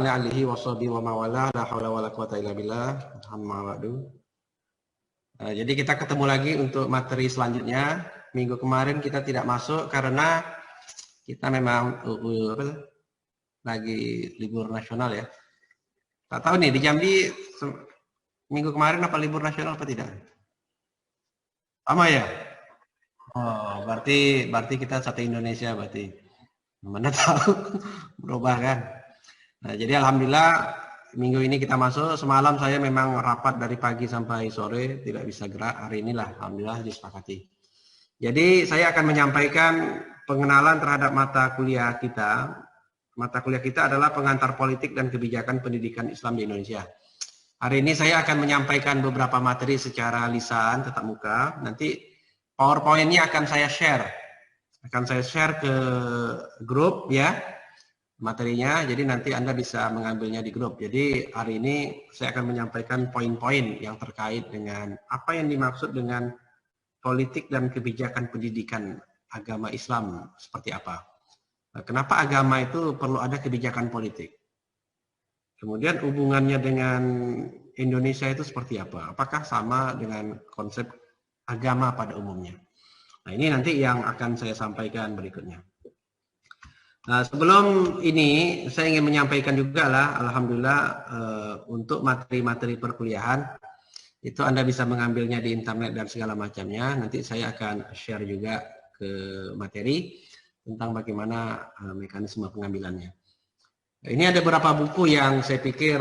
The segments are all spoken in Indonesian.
ala alihi washabihi wa mawala la haula wala quwata illa billah. Amma ba'du. Jadi kita ketemu lagi untuk materi selanjutnya. Minggu kemarin kita tidak masuk karena kita memang lagi libur nasional ya. Tak tahu nih di Jambi minggu kemarin apa libur nasional apa tidak? Sama ya? Oh, berarti kita satu Indonesia berarti. Mana tahu berubah kan? Nah, jadi alhamdulillah minggu ini kita masuk. Semalam saya memang rapat dari pagi sampai sore, tidak bisa gerak. Hari inilah alhamdulillah disepakati. Jadi saya akan menyampaikan pengenalan terhadap mata kuliah kita. Mata kuliah kita adalah pengantar politik dan kebijakan pendidikan Islam di Indonesia. Hari ini saya akan menyampaikan beberapa materi secara lisan, tatap muka. Nanti PowerPoint-nya akan saya share. Akan saya share ke grup ya materinya. Jadi nanti Anda bisa mengambilnya di grup. Jadi hari ini saya akan menyampaikan poin-poin yang terkait dengan apa yang dimaksud dengan politik dan kebijakan pendidikan agama Islam seperti apa. Kenapa agama itu perlu ada kebijakan politik? Kemudian hubungannya dengan Indonesia itu seperti apa? Apakah sama dengan konsep agama pada umumnya? Nah, ini nanti yang akan saya sampaikan berikutnya. Nah, sebelum ini saya ingin menyampaikan juga lah, alhamdulillah untuk materi-materi perkuliahan itu Anda bisa mengambilnya di internet dan segala macamnya. Nanti saya akan share juga ke materi tentang bagaimana mekanisme pengambilannya. Ini ada beberapa buku yang saya pikir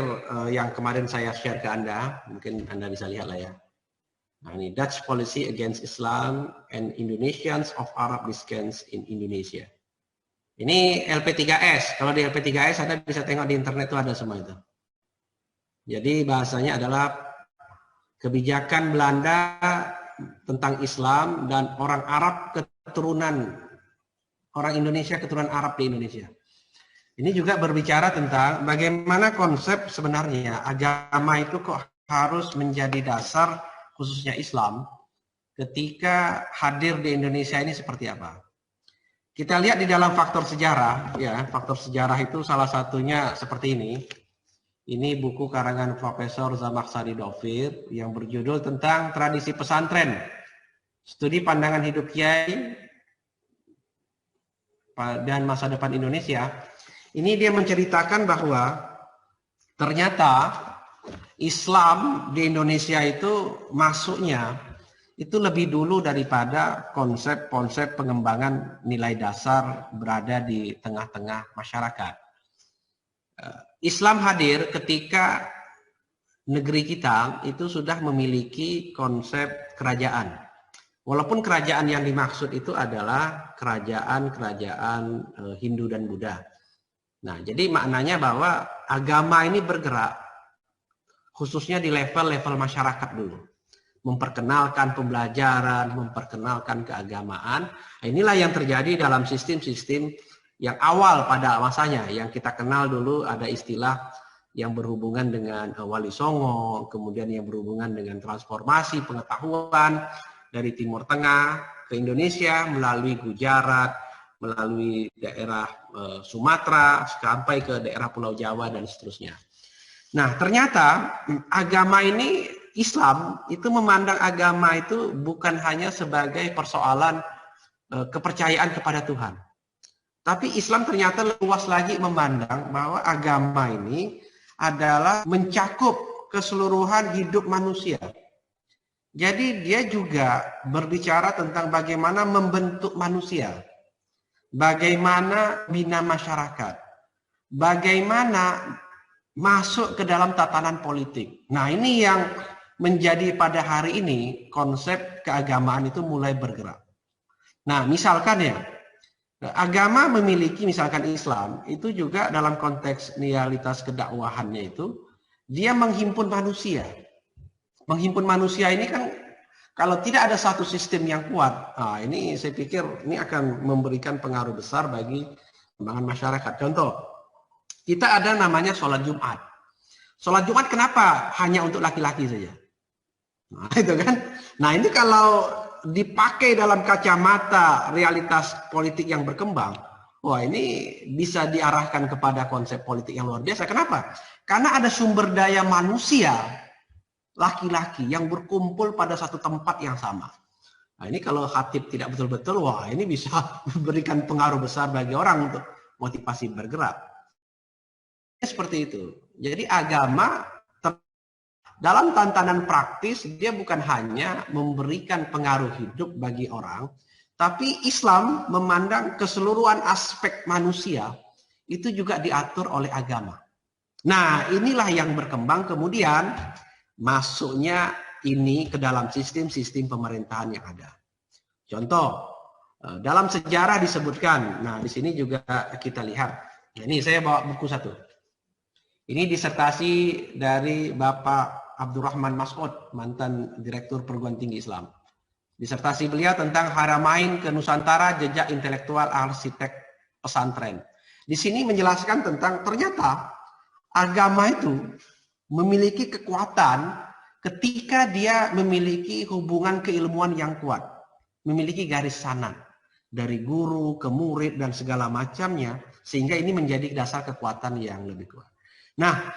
yang kemarin saya share ke Anda, mungkin Anda bisa lihat lah ya. Nah, ini Dutch Policy Against Islam and Indonesians of Arab Descent in Indonesia. Ini LP3S. Kalau di LP3S Anda bisa tengok di internet itu ada semua itu. Jadi bahasanya adalah kebijakan Belanda tentang Islam dan orang Arab keturunan orang Indonesia keturunan Arab di Indonesia. Ini juga berbicara tentang bagaimana konsep sebenarnya agama itu kok harus menjadi dasar khususnya Islam ketika hadir di Indonesia ini seperti apa. Kita lihat di dalam faktor sejarah, ya faktor sejarah itu salah satunya seperti ini. Ini buku karangan Profesor Zamakhsyari Dovir yang berjudul tentang tradisi pesantren, studi pandangan hidup Kiai dan masa depan Indonesia. Ini dia menceritakan bahwa ternyata Islam di Indonesia itu masuknya itu lebih dulu daripada konsep-konsep pengembangan nilai dasar berada di tengah-tengah masyarakat. Islam hadir ketika negeri kita itu sudah memiliki konsep kerajaan. Walaupun kerajaan yang dimaksud itu adalah kerajaan-kerajaan Hindu dan Buddha. Nah, jadi maknanya bahwa agama ini bergerak khususnya di level-level masyarakat dulu. Memperkenalkan pembelajaran, memperkenalkan keagamaan. Nah, inilah yang terjadi dalam sistem-sistem yang awal pada masanya. Yang kita kenal dulu ada istilah yang berhubungan dengan Wali Songo, kemudian yang berhubungan dengan transformasi pengetahuan dari Timur Tengah ke Indonesia melalui Gujarat, melalui daerah Sumatera sampai ke daerah Pulau Jawa dan seterusnya. Nah, ternyata agama ini Islam itu memandang agama itu bukan hanya sebagai persoalan kepercayaan kepada Tuhan. Tapi Islam ternyata luas lagi memandang bahwa agama ini adalah mencakup keseluruhan hidup manusia. Jadi dia juga berbicara tentang bagaimana membentuk manusia. Bagaimana bina masyarakat, bagaimana masuk ke dalam tatanan politik. Nah, ini yang menjadi pada hari ini konsep keagamaan itu mulai bergerak. Nah, misalkan ya, agama memiliki misalkan Islam itu juga dalam konteks realitas kedakwahannya itu dia menghimpun manusia. Menghimpun manusia ini kan kalau tidak ada satu sistem yang kuat, nah ini saya pikir ini akan memberikan pengaruh besar bagi perkembangan masyarakat. Contoh, kita ada namanya sholat Jumat. Sholat Jumat kenapa hanya untuk laki-laki saja? Nah itu kan. Nah ini kalau dipakai dalam kacamata realitas politik yang berkembang, wah ini bisa diarahkan kepada konsep politik yang luar biasa. Kenapa? Karena ada sumber daya manusia, laki-laki yang berkumpul pada satu tempat yang sama. Nah ini kalau khatib tidak betul-betul, wah ini bisa memberikan pengaruh besar bagi orang untuk motivasi bergerak. Seperti itu. Jadi agama dalam tantangan praktis, dia bukan hanya memberikan pengaruh hidup bagi orang, tapi Islam memandang keseluruhan aspek manusia itu juga diatur oleh agama. Nah, inilah yang berkembang kemudian masuknya ini ke dalam sistem-sistem pemerintahan yang ada. Contoh, dalam sejarah disebutkan, nah di sini juga kita lihat. Nah, ini saya bawa buku satu. Ini disertasi dari Bapak Abdurrahman Mas'ud, mantan Direktur Perguruan Tinggi Islam. Disertasi beliau tentang Haramain ke Nusantara, jejak intelektual arsitek pesantren. Di sini menjelaskan tentang ternyata agama itu memiliki kekuatan ketika dia memiliki hubungan keilmuan yang kuat. Memiliki garis sanad dari guru ke murid dan segala macamnya, sehingga ini menjadi dasar kekuatan yang lebih kuat. Nah,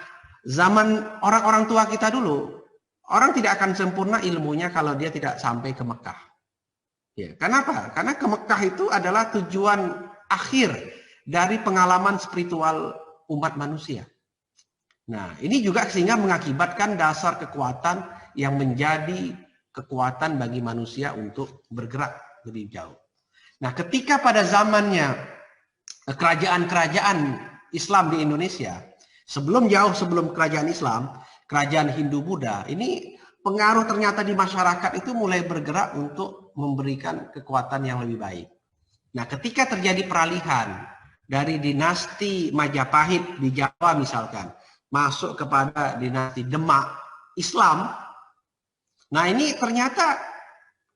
zaman orang-orang tua kita dulu, orang tidak akan sempurna ilmunya kalau dia tidak sampai ke Mekah. Ya, kenapa? Karena ke Mekah itu adalah tujuan akhir dari pengalaman spiritual umat manusia. Nah, ini juga sehingga mengakibatkan dasar kekuatan yang menjadi kekuatan bagi manusia untuk bergerak lebih jauh. Nah, ketika pada zamannya kerajaan-kerajaan Islam di Indonesia, jauh sebelum kerajaan Islam, kerajaan Hindu-Buddha, ini pengaruh ternyata di masyarakat itu mulai bergerak untuk memberikan kekuatan yang lebih baik. Nah, ketika terjadi peralihan dari dinasti Majapahit di Jawa misalkan, masuk kepada dinasti Demak Islam, nah ini ternyata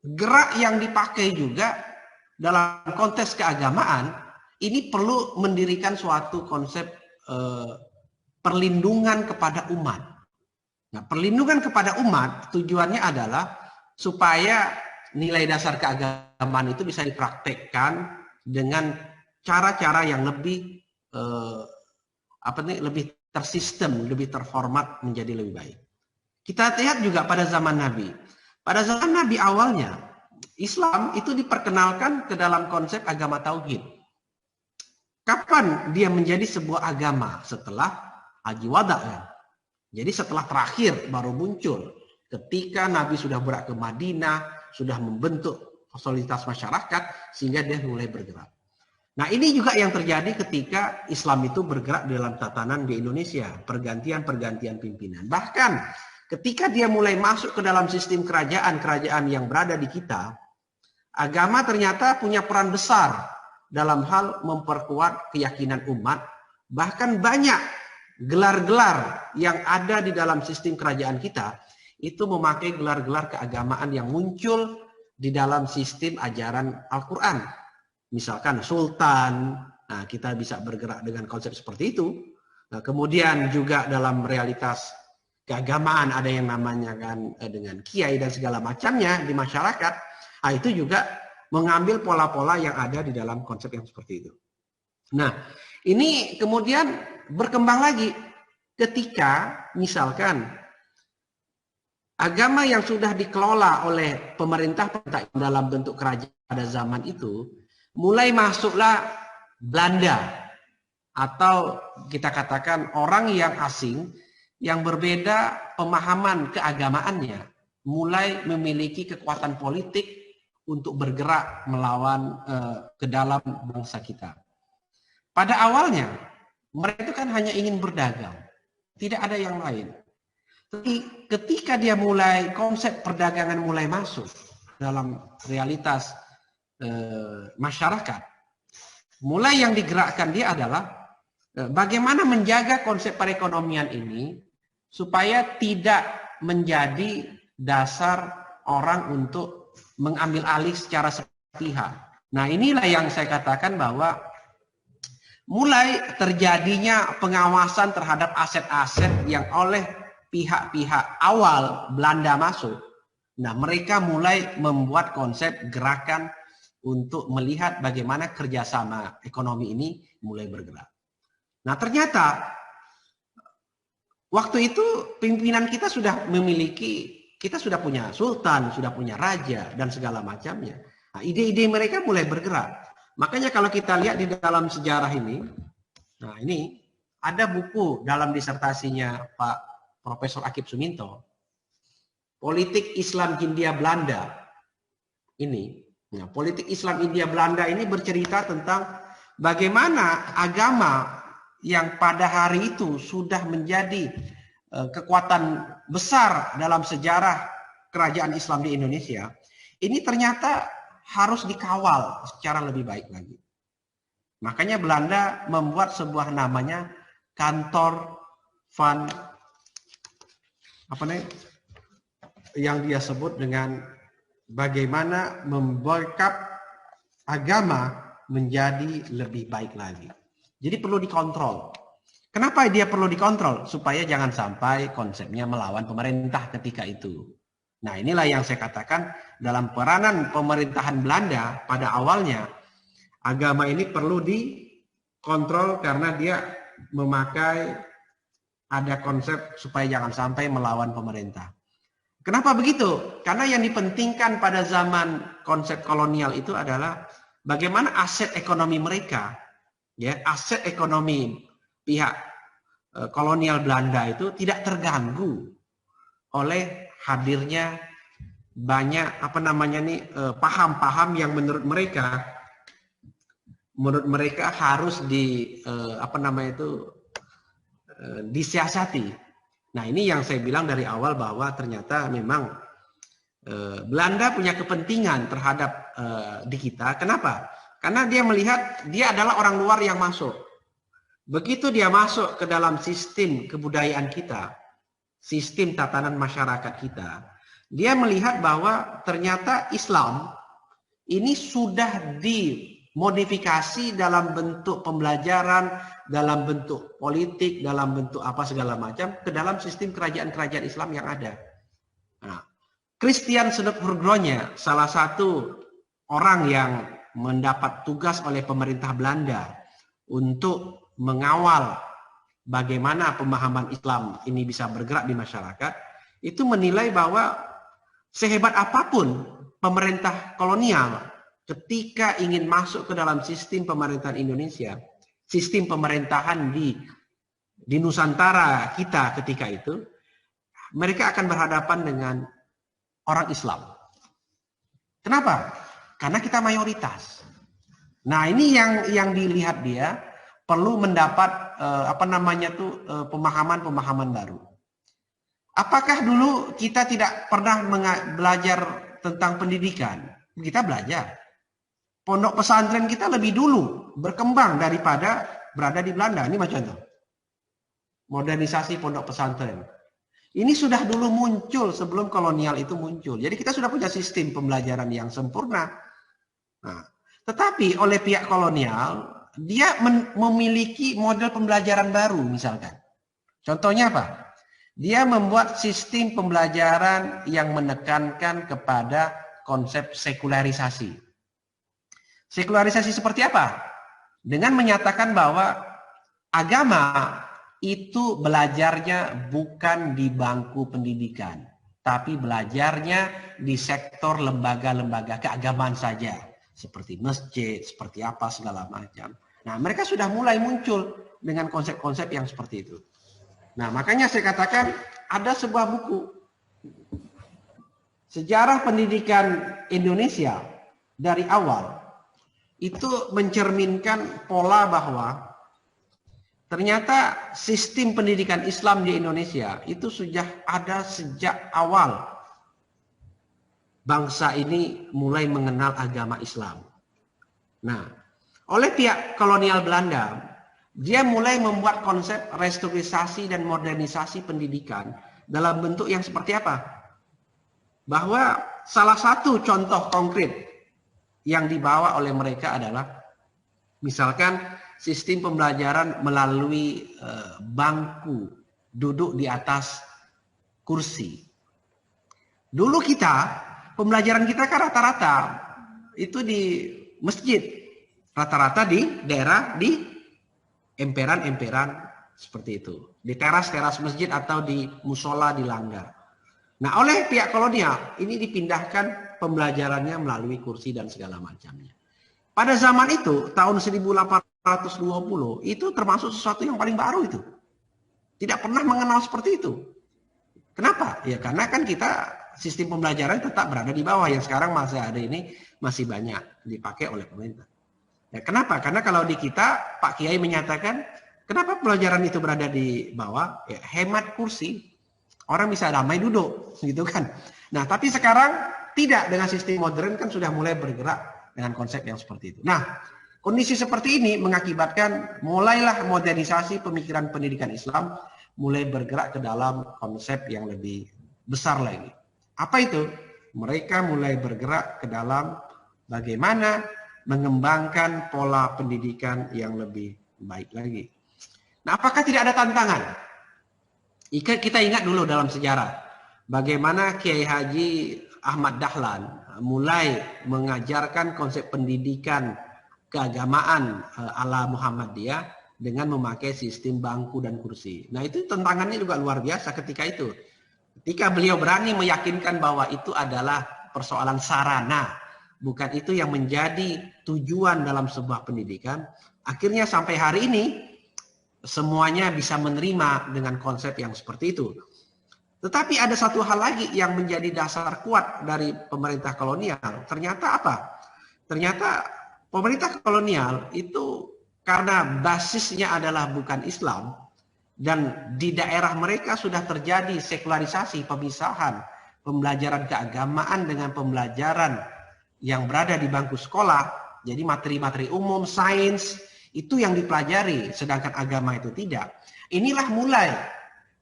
gerak yang dipakai juga dalam konteks keagamaan, ini perlu mendirikan suatu konsep perlindungan kepada umat. Nah, perlindungan kepada umat tujuannya adalah supaya nilai dasar keagamaan itu bisa dipraktekkan dengan cara-cara yang lebih lebih tersistem, lebih terformat, menjadi lebih baik. Kita lihat juga pada zaman Nabi. Pada zaman Nabi awalnya, Islam itu diperkenalkan ke dalam konsep agama tauhid. Kapan dia menjadi sebuah agama? Setelah Haji Wada ya. Jadi setelah terakhir baru muncul ketika Nabi sudah berangkat ke Madinah, sudah membentuk fasilitas masyarakat sehingga dia mulai bergerak. Nah, ini juga yang terjadi ketika Islam itu bergerak dalam tatanan di Indonesia, pergantian pimpinan. Bahkan ketika dia mulai masuk ke dalam sistem kerajaan yang berada di kita, agama ternyata punya peran besar dalam hal memperkuat keyakinan umat. Bahkan banyak gelar-gelar yang ada di dalam sistem kerajaan kita itu memakai gelar-gelar keagamaan yang muncul di dalam sistem ajaran Al-Quran. Misalkan sultan, nah kita bisa bergerak dengan konsep seperti itu. Nah, kemudian juga dalam realitas keagamaan ada yang namanya kan dengan kiai dan segala macamnya di masyarakat. Nah, itu juga mengambil pola-pola yang ada di dalam konsep yang seperti itu. Nah, ini kemudian berkembang lagi ketika misalkan agama yang sudah dikelola oleh pemerintah dalam bentuk kerajaan pada zaman itu, mulai masuklah Belanda atau kita katakan orang yang asing yang berbeda pemahaman keagamaannya, mulai memiliki kekuatan politik untuk bergerak melawan ke dalam bangsa kita. Pada awalnya mereka itu kan hanya ingin berdagang, tidak ada yang lain. Tapi ketika dia mulai konsep perdagangan mulai masuk dalam realitas masyarakat, mulai yang digerakkan dia adalah bagaimana menjaga konsep perekonomian ini supaya tidak menjadi dasar orang untuk mengambil alih secara sepihak. Nah, inilah yang saya katakan bahwa mulai terjadinya pengawasan terhadap aset-aset yang oleh pihak-pihak awal Belanda masuk. Nah, mereka mulai membuat konsep gerakan untuk melihat bagaimana kerjasama ekonomi ini mulai bergerak. Nah ternyata waktu itu pimpinan kita sudah memiliki, kita sudah punya sultan, sudah punya raja, dan segala macamnya. Nah, ide-ide mereka mulai bergerak. Makanya kalau kita lihat di dalam sejarah ini, nah ini ada buku dalam disertasinya Pak Profesor Akip Suminto, Politik Islam Hindia Belanda. Ini, nah, politik Islam Hindia Belanda ini bercerita tentang bagaimana agama yang pada hari itu sudah menjadi kekuatan besar dalam sejarah kerajaan Islam di Indonesia, ini ternyata harus dikawal secara lebih baik lagi. Makanya Belanda membuat sebuah namanya kantor van apa nih yang dia sebut dengan bagaimana membackup agama menjadi lebih baik lagi. Jadi perlu dikontrol. Kenapa dia perlu dikontrol? Supaya jangan sampai konsepnya melawan pemerintah ketika itu. Nah inilah yang saya katakan dalam peranan pemerintahan Belanda pada awalnya, agama ini perlu dikontrol karena dia memakai ada konsep supaya jangan sampai melawan pemerintah. Kenapa begitu? Karena yang dipentingkan pada zaman konsep kolonial itu adalah bagaimana aset ekonomi mereka, ya, aset ekonomi pihak kolonial Belanda itu tidak terganggu oleh hadirnya banyak paham-paham yang menurut mereka harus disiasati. Nah ini yang saya bilang dari awal bahwa ternyata memang Belanda punya kepentingan terhadap di kita. Kenapa? Karena dia melihat dia adalah orang luar yang masuk. Begitu dia masuk ke dalam sistem kebudayaan kita, sistem tatanan masyarakat kita, dia melihat bahwa ternyata Islam ini sudah dimodifikasi dalam bentuk pembelajaran, dalam bentuk politik, dalam bentuk apa segala macam ke dalam sistem kerajaan-kerajaan Islam yang ada. Nah, Christian Senopurgronya, salah satu orang yang mendapat tugas oleh pemerintah Belanda untuk mengawal bagaimana pemahaman Islam ini bisa bergerak di masyarakat, itu menilai bahwa sehebat apapun pemerintah kolonial ketika ingin masuk ke dalam sistem pemerintahan Indonesia, sistem pemerintahan di Nusantara kita ketika itu, mereka akan berhadapan dengan orang Islam. Kenapa? Karena kita mayoritas. Nah ini yang dilihat dia perlu mendapat pemahaman-pemahaman baru. Apakah dulu kita tidak pernah belajar tentang pendidikan? Kita belajar. Pondok pesantren kita lebih dulu berkembang daripada berada di Belanda. Ini macam contoh. Modernisasi pondok pesantren. Ini sudah dulu muncul sebelum kolonial itu muncul. Jadi kita sudah punya sistem pembelajaran yang sempurna. Nah, tetapi oleh pihak kolonial, dia memiliki model pembelajaran baru misalkan. Contohnya apa? Dia membuat sistem pembelajaran yang menekankan kepada konsep sekularisasi. Sekularisasi seperti apa? Dengan menyatakan bahwa agama itu belajarnya bukan di bangku pendidikan, tapi belajarnya di sektor lembaga-lembaga keagamaan saja, seperti masjid, seperti apa segala macam. Nah, mereka sudah mulai muncul dengan konsep-konsep yang seperti itu. Nah, makanya saya katakan ada sebuah buku Sejarah Pendidikan Indonesia dari awal itu mencerminkan pola bahwa ternyata sistem pendidikan Islam di Indonesia itu sudah ada sejak awal bangsa ini mulai mengenal agama Islam. Nah, oleh pihak kolonial Belanda, dia mulai membuat konsep restrukturisasi dan modernisasi pendidikan dalam bentuk yang seperti apa? Bahwa salah satu contoh konkret yang dibawa oleh mereka adalah misalkan sistem pembelajaran melalui bangku, duduk di atas kursi. Dulu kita, pembelajaran kita kan rata-rata itu di masjid. Rata-rata di daerah di emperan-emperan seperti itu. Di teras-teras masjid atau di musola, di langgar. Nah, oleh pihak kolonial ini dipindahkan pembelajarannya melalui kursi dan segala macamnya. Pada zaman itu, tahun 1820, itu termasuk sesuatu yang paling baru itu. Tidak pernah mengenal seperti itu. Kenapa? Ya karena kan kita sistem pembelajaran tetap berada di bawah, yang sekarang masih ada ini masih banyak dipakai oleh pemerintah. Ya, kenapa? Karena kalau di kita, Pak Kiai menyatakan, kenapa pelajaran itu berada di bawah? Ya, hemat kursi. Orang bisa damai duduk, gitu kan. Nah, tapi sekarang tidak, dengan sistem modern kan sudah mulai bergerak dengan konsep yang seperti itu. Nah, kondisi seperti ini mengakibatkan mulailah modernisasi pemikiran pendidikan Islam mulai bergerak ke dalam konsep yang lebih besar lagi. Apa itu? Mereka mulai bergerak ke dalam bagaimana mengembangkan pola pendidikan yang lebih baik lagi. Nah, apakah tidak ada tantangan? Kita ingat dulu dalam sejarah bagaimana Kiai Haji Ahmad Dahlan mulai mengajarkan konsep pendidikan keagamaan ala Muhammadiyah dengan memakai sistem bangku dan kursi. Nah, itu tantangannya juga luar biasa ketika itu. Ketika beliau berani meyakinkan bahwa itu adalah persoalan sarana, bukan itu yang menjadi tujuan dalam sebuah pendidikan, akhirnya sampai hari ini semuanya bisa menerima dengan konsep yang seperti itu. Tetapi ada satu hal lagi yang menjadi dasar kuat dari pemerintah kolonial. Ternyata apa? Ternyata pemerintah kolonial itu karena basisnya adalah bukan Islam dan di daerah mereka sudah terjadi sekularisasi, pemisahan pembelajaran keagamaan dengan pembelajaran yang berada di bangku sekolah. Jadi materi-materi umum, sains, itu yang dipelajari, sedangkan agama itu tidak. Inilah mulai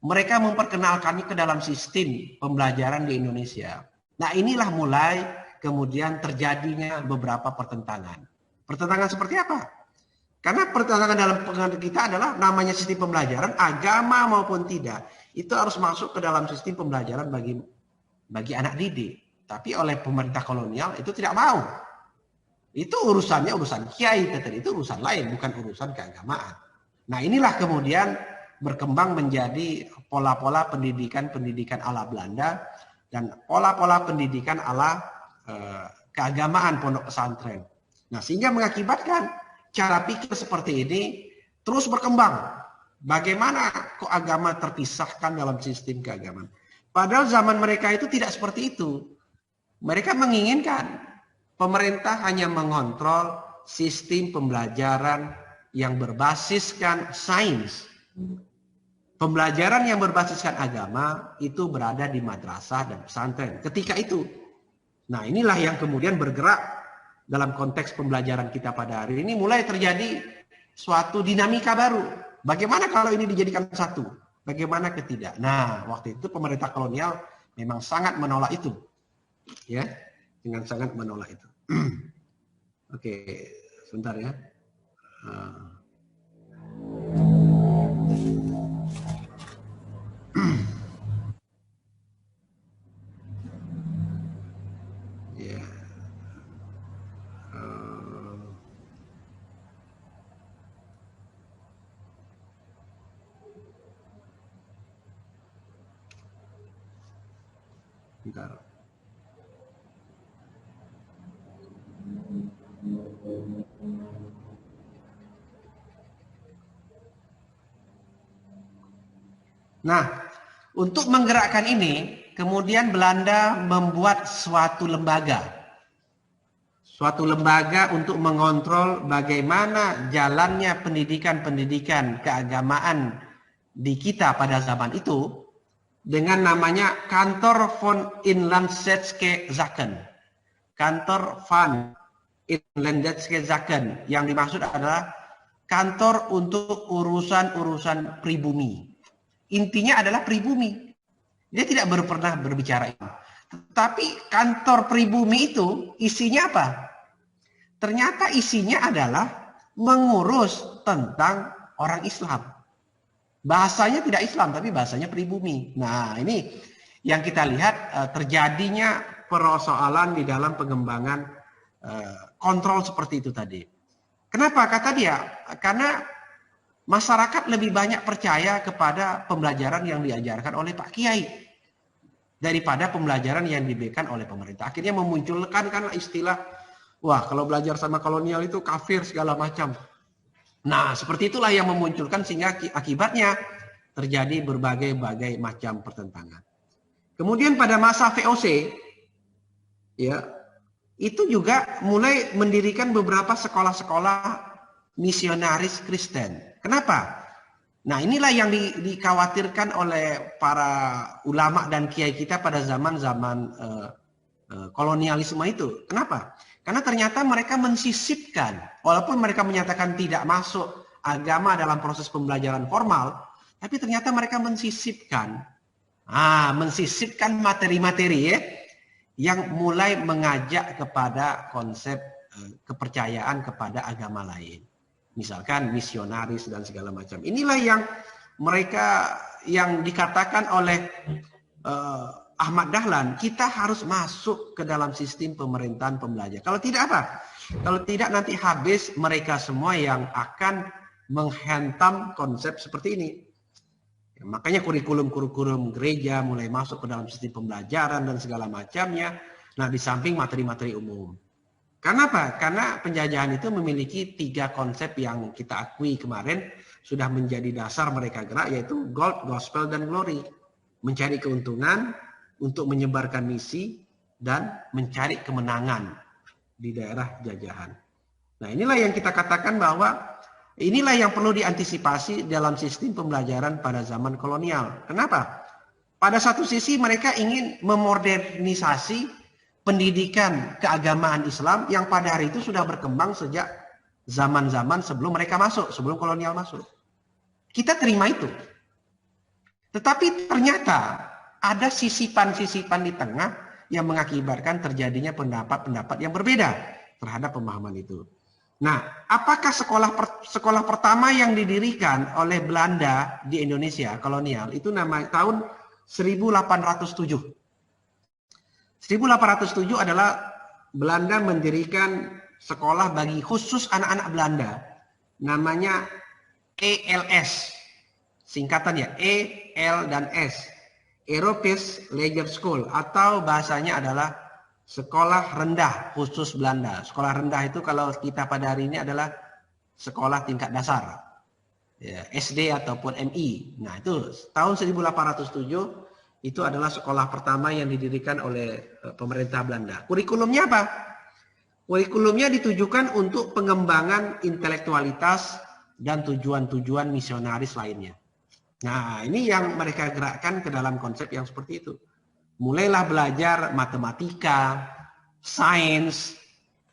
mereka memperkenalkannya ke dalam sistem pembelajaran di Indonesia. Nah, inilah mulai kemudian terjadinya beberapa pertentangan. Pertentangan seperti apa? Karena pertentangan dalam pengertian kita adalah namanya sistem pembelajaran, agama maupun tidak, itu harus masuk ke dalam sistem pembelajaran bagi anak didik. Tapi oleh pemerintah kolonial itu tidak mau. Itu urusannya urusan kiai, itu urusan lain, bukan urusan keagamaan. Nah, inilah kemudian berkembang menjadi pola-pola pendidikan ala Belanda dan pola-pola pendidikan ala keagamaan pondok pesantren. Nah, sehingga mengakibatkan cara pikir seperti ini terus berkembang. Bagaimana kok agama terpisahkan dalam sistem keagamaan? Padahal zaman mereka itu tidak seperti itu. Mereka menginginkan pemerintah hanya mengontrol sistem pembelajaran yang berbasiskan sains. Pembelajaran yang berbasiskan agama itu berada di madrasah dan pesantren ketika itu. Nah, inilah yang kemudian bergerak dalam konteks pembelajaran kita pada hari ini, mulai terjadi suatu dinamika baru. Bagaimana kalau ini dijadikan satu? Bagaimana ketidak? Nah, waktu itu pemerintah kolonial memang sangat menolak itu. Ya, dengan sangat menolak itu. Oke, sebentar ya. Ya. Bentar. Nah, untuk menggerakkan ini, kemudian Belanda membuat suatu lembaga. Suatu lembaga untuk mengontrol bagaimana jalannya pendidikan-pendidikan keagamaan di kita pada zaman itu, dengan namanya Kantor von Inlandse Zaken. Kantor van Inlandse Zaken, yang dimaksud adalah kantor untuk urusan-urusan pribumi. Intinya adalah pribumi. Dia tidak pernah berbicara itu. Tetapi kantor pribumi itu isinya apa? Ternyata isinya adalah mengurus tentang orang Islam. Bahasanya tidak Islam, tapi bahasanya pribumi. Nah, ini yang kita lihat terjadinya persoalan di dalam pengembangan kontrol seperti itu tadi. Kenapa? Kata dia, karena masyarakat lebih banyak percaya kepada pembelajaran yang diajarkan oleh Pak Kiai daripada pembelajaran yang diberikan oleh pemerintah. Akhirnya memunculkan kan istilah, wah kalau belajar sama kolonial itu kafir segala macam. Nah, seperti itulah yang memunculkan sehingga akibatnya terjadi berbagai macam pertentangan. Kemudian pada masa VOC, ya, itu juga mulai mendirikan beberapa sekolah-sekolah misionaris Kristen. Kenapa? Nah, inilah yang dikhawatirkan oleh para ulama dan kiai kita pada zaman-zaman kolonialisme itu. Kenapa? Karena ternyata mereka mensisipkan, walaupun mereka menyatakan tidak masuk agama dalam proses pembelajaran formal, tapi ternyata mereka mensisipkan materi-materi ya, yang mulai mengajak kepada konsep kepercayaan kepada agama lain. Misalkan misionaris dan segala macam. Inilah yang mereka yang dikatakan oleh Ahmad Dahlan, kita harus masuk ke dalam sistem pemerintahan pembelajaran. Kalau tidak apa? Kalau tidak nanti habis mereka semua yang akan menghantam konsep seperti ini. Ya, makanya kurikulum gereja mulai masuk ke dalam sistem pembelajaran dan segala macamnya. Nah, di samping materi-materi umum. Karena apa? Karena penjajahan itu memiliki 3 konsep yang kita akui kemarin sudah menjadi dasar mereka gerak, yaitu gold, gospel, dan glory. Mencari keuntungan untuk menyebarkan misi dan mencari kemenangan di daerah jajahan. Nah, inilah yang kita katakan bahwa inilah yang perlu diantisipasi dalam sistem pembelajaran pada zaman kolonial. Kenapa? Pada satu sisi mereka ingin memodernisasi pendidikan keagamaan Islam yang pada hari itu sudah berkembang sejak zaman-zaman sebelum mereka masuk, sebelum kolonial masuk. Kita terima itu. Tetapi ternyata ada sisipan-sisipan di tengah yang mengakibatkan terjadinya pendapat-pendapat yang berbeda terhadap pemahaman itu. Nah, apakah sekolah pertama yang didirikan oleh Belanda di Indonesia kolonial itu tahun 1807. 1807 adalah Belanda mendirikan sekolah bagi khusus anak-anak Belanda. Namanya ELS. Singkatannya E, L, dan S. Europese Leger School, atau bahasanya adalah sekolah rendah khusus Belanda. Sekolah rendah itu kalau kita pada hari ini adalah sekolah tingkat dasar, ya, SD ataupun MI. Nah, itu tahun 1807 itu adalah sekolah pertama yang didirikan oleh pemerintah Belanda. Kurikulumnya apa? Kurikulumnya ditujukan untuk pengembangan intelektualitas dan tujuan-tujuan misionaris lainnya. Nah, ini yang mereka gerakkan ke dalam konsep yang seperti itu. Mulailah belajar matematika, sains,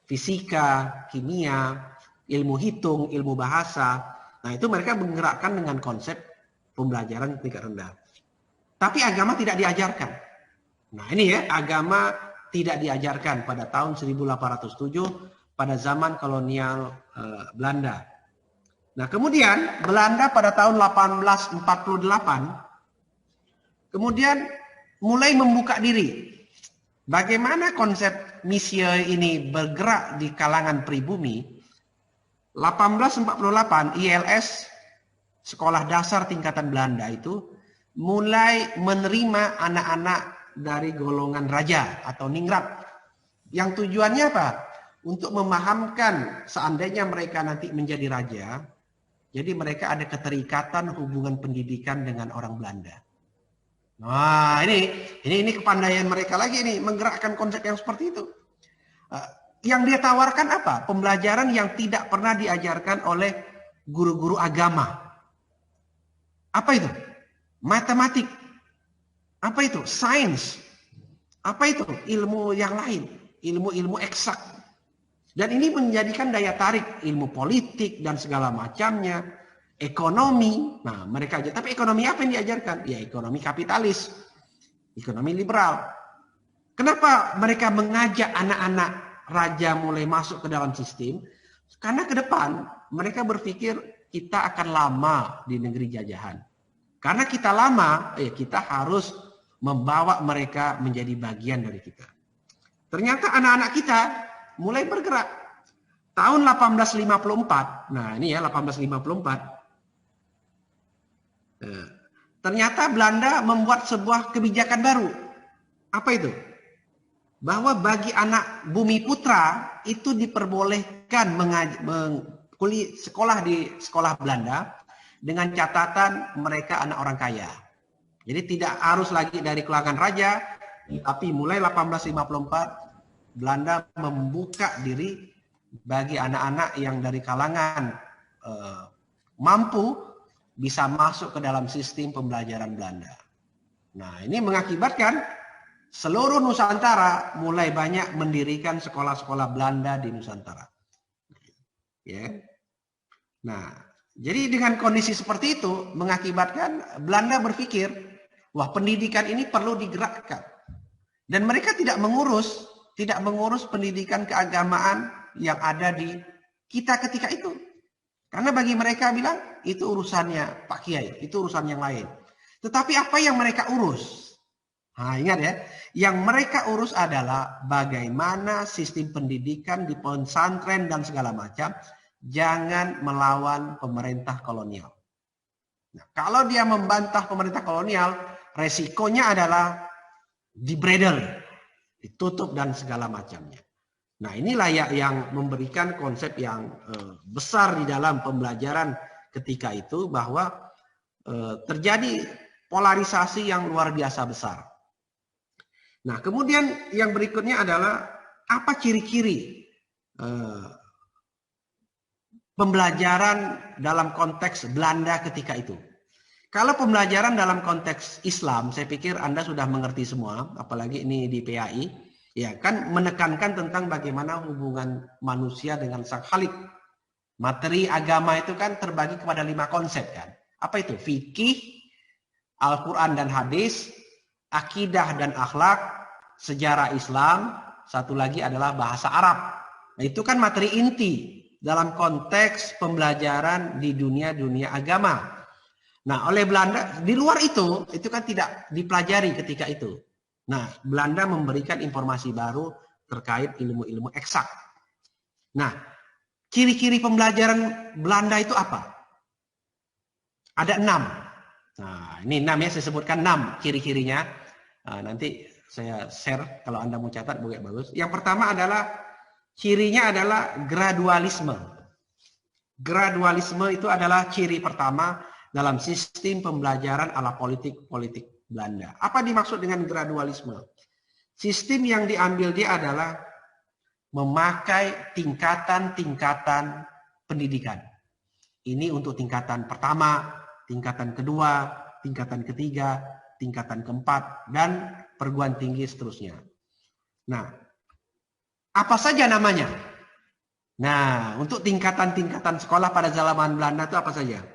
fisika, kimia, ilmu hitung, ilmu bahasa. Nah, itu mereka menggerakkan dengan konsep pembelajaran tingkat rendah. Tapi agama tidak diajarkan. Nah, ini ya, agama tidak diajarkan pada tahun 1807 pada zaman kolonial Belanda. Nah, kemudian Belanda pada tahun 1848 kemudian mulai membuka diri. Bagaimana konsep misi ini bergerak di kalangan pribumi? 1848 ILS, sekolah dasar tingkatan Belanda itu mulai menerima anak-anak dari golongan raja atau ningrat. Yang tujuannya apa? Untuk memahamkan seandainya mereka nanti menjadi raja, jadi mereka ada keterikatan hubungan pendidikan dengan orang Belanda. Nah, ini kepandaian mereka lagi nih menggerakkan konsep yang seperti itu. Yang dia tawarkan apa? Pembelajaran yang tidak pernah diajarkan oleh guru-guru agama. Apa itu? Matematik. Apa itu? Sains. Apa itu? Ilmu yang lain, ilmu-ilmu eksak. Dan ini menjadikan daya tarik ilmu politik dan segala macamnya, ekonomi. Nah, mereka aja. Tapi ekonomi apa yang diajarkan? Ya, ekonomi kapitalis, ekonomi liberal. Kenapa mereka mengajak anak-anak raja mulai masuk ke dalam sistem? Karena ke depan mereka berpikir kita akan lama di negeri jajahan. Karena kita lama, ya kita harus membawa mereka menjadi bagian dari kita. Ternyata anak-anak kita mulai bergerak. Tahun 1854, nah ini ya 1854, ternyata Belanda membuat sebuah kebijakan baru. Apa itu? Bahwa bagi anak bumi putra itu diperbolehkan sekolah di sekolah Belanda dengan catatan mereka anak orang kaya. Jadi tidak harus lagi dari kalangan raja, tapi mulai 1854 Belanda membuka diri bagi anak-anak yang dari kalangan mampu bisa masuk ke dalam sistem pembelajaran Belanda. Nah, ini mengakibatkan seluruh Nusantara mulai banyak mendirikan sekolah-sekolah Belanda di Nusantara. Ya. Nah, jadi dengan kondisi seperti itu mengakibatkan Belanda berpikir, wah pendidikan ini perlu digerakkan. Dan mereka tidak mengurus pendidikan keagamaan yang ada di kita ketika itu. Karena bagi mereka bilang itu urusannya Pak Kiai, itu urusan yang lain. Tetapi apa yang mereka urus? Nah, ingat ya, yang mereka urus adalah bagaimana sistem pendidikan di pesantren dan segala macam jangan melawan pemerintah kolonial. Nah, kalau dia membantah pemerintah kolonial, resikonya adalah dibredel, ditutup dan segala macamnya. Nah, inilah yang memberikan konsep yang besar di dalam pembelajaran ketika itu bahwa terjadi polarisasi yang luar biasa besar. Nah, kemudian yang berikutnya adalah apa ciri-ciri pembelajaran dalam konteks Belanda ketika itu. Kalau pembelajaran dalam konteks Islam, saya pikir Anda sudah mengerti semua, apalagi ini di PAI, ya kan menekankan tentang bagaimana hubungan manusia dengan Sang Khalik. Materi agama itu kan terbagi kepada 5 konsep kan. Apa itu? Fikih, Al-Quran dan hadis, akidah dan akhlak, sejarah Islam, satu lagi adalah bahasa Arab. Nah, itu kan materi inti dalam konteks pembelajaran di dunia agama. Nah, oleh Belanda di luar itu kan tidak dipelajari ketika itu. Nah, Belanda memberikan informasi baru terkait ilmu-ilmu eksak. Nah, ciri-ciri pembelajaran Belanda itu apa? Ada 6. Nah, ini 6 ya, saya sebutkan 6 ciri-cirinya. Nah, nanti saya share kalau Anda mau catat boleh bagus. Yang pertama adalah cirinya adalah gradualisme. Gradualisme itu adalah ciri pertama dalam sistem pembelajaran ala politik Belanda. Apa dimaksud dengan gradualisme? Sistem yang diambil dia adalah memakai tingkatan-tingkatan pendidikan. Ini untuk tingkatan pertama, tingkatan kedua, tingkatan ketiga, tingkatan keempat, dan perguruan tinggi seterusnya. Nah, apa saja namanya? Nah, untuk tingkatan-tingkatan sekolah pada zaman Belanda itu apa saja?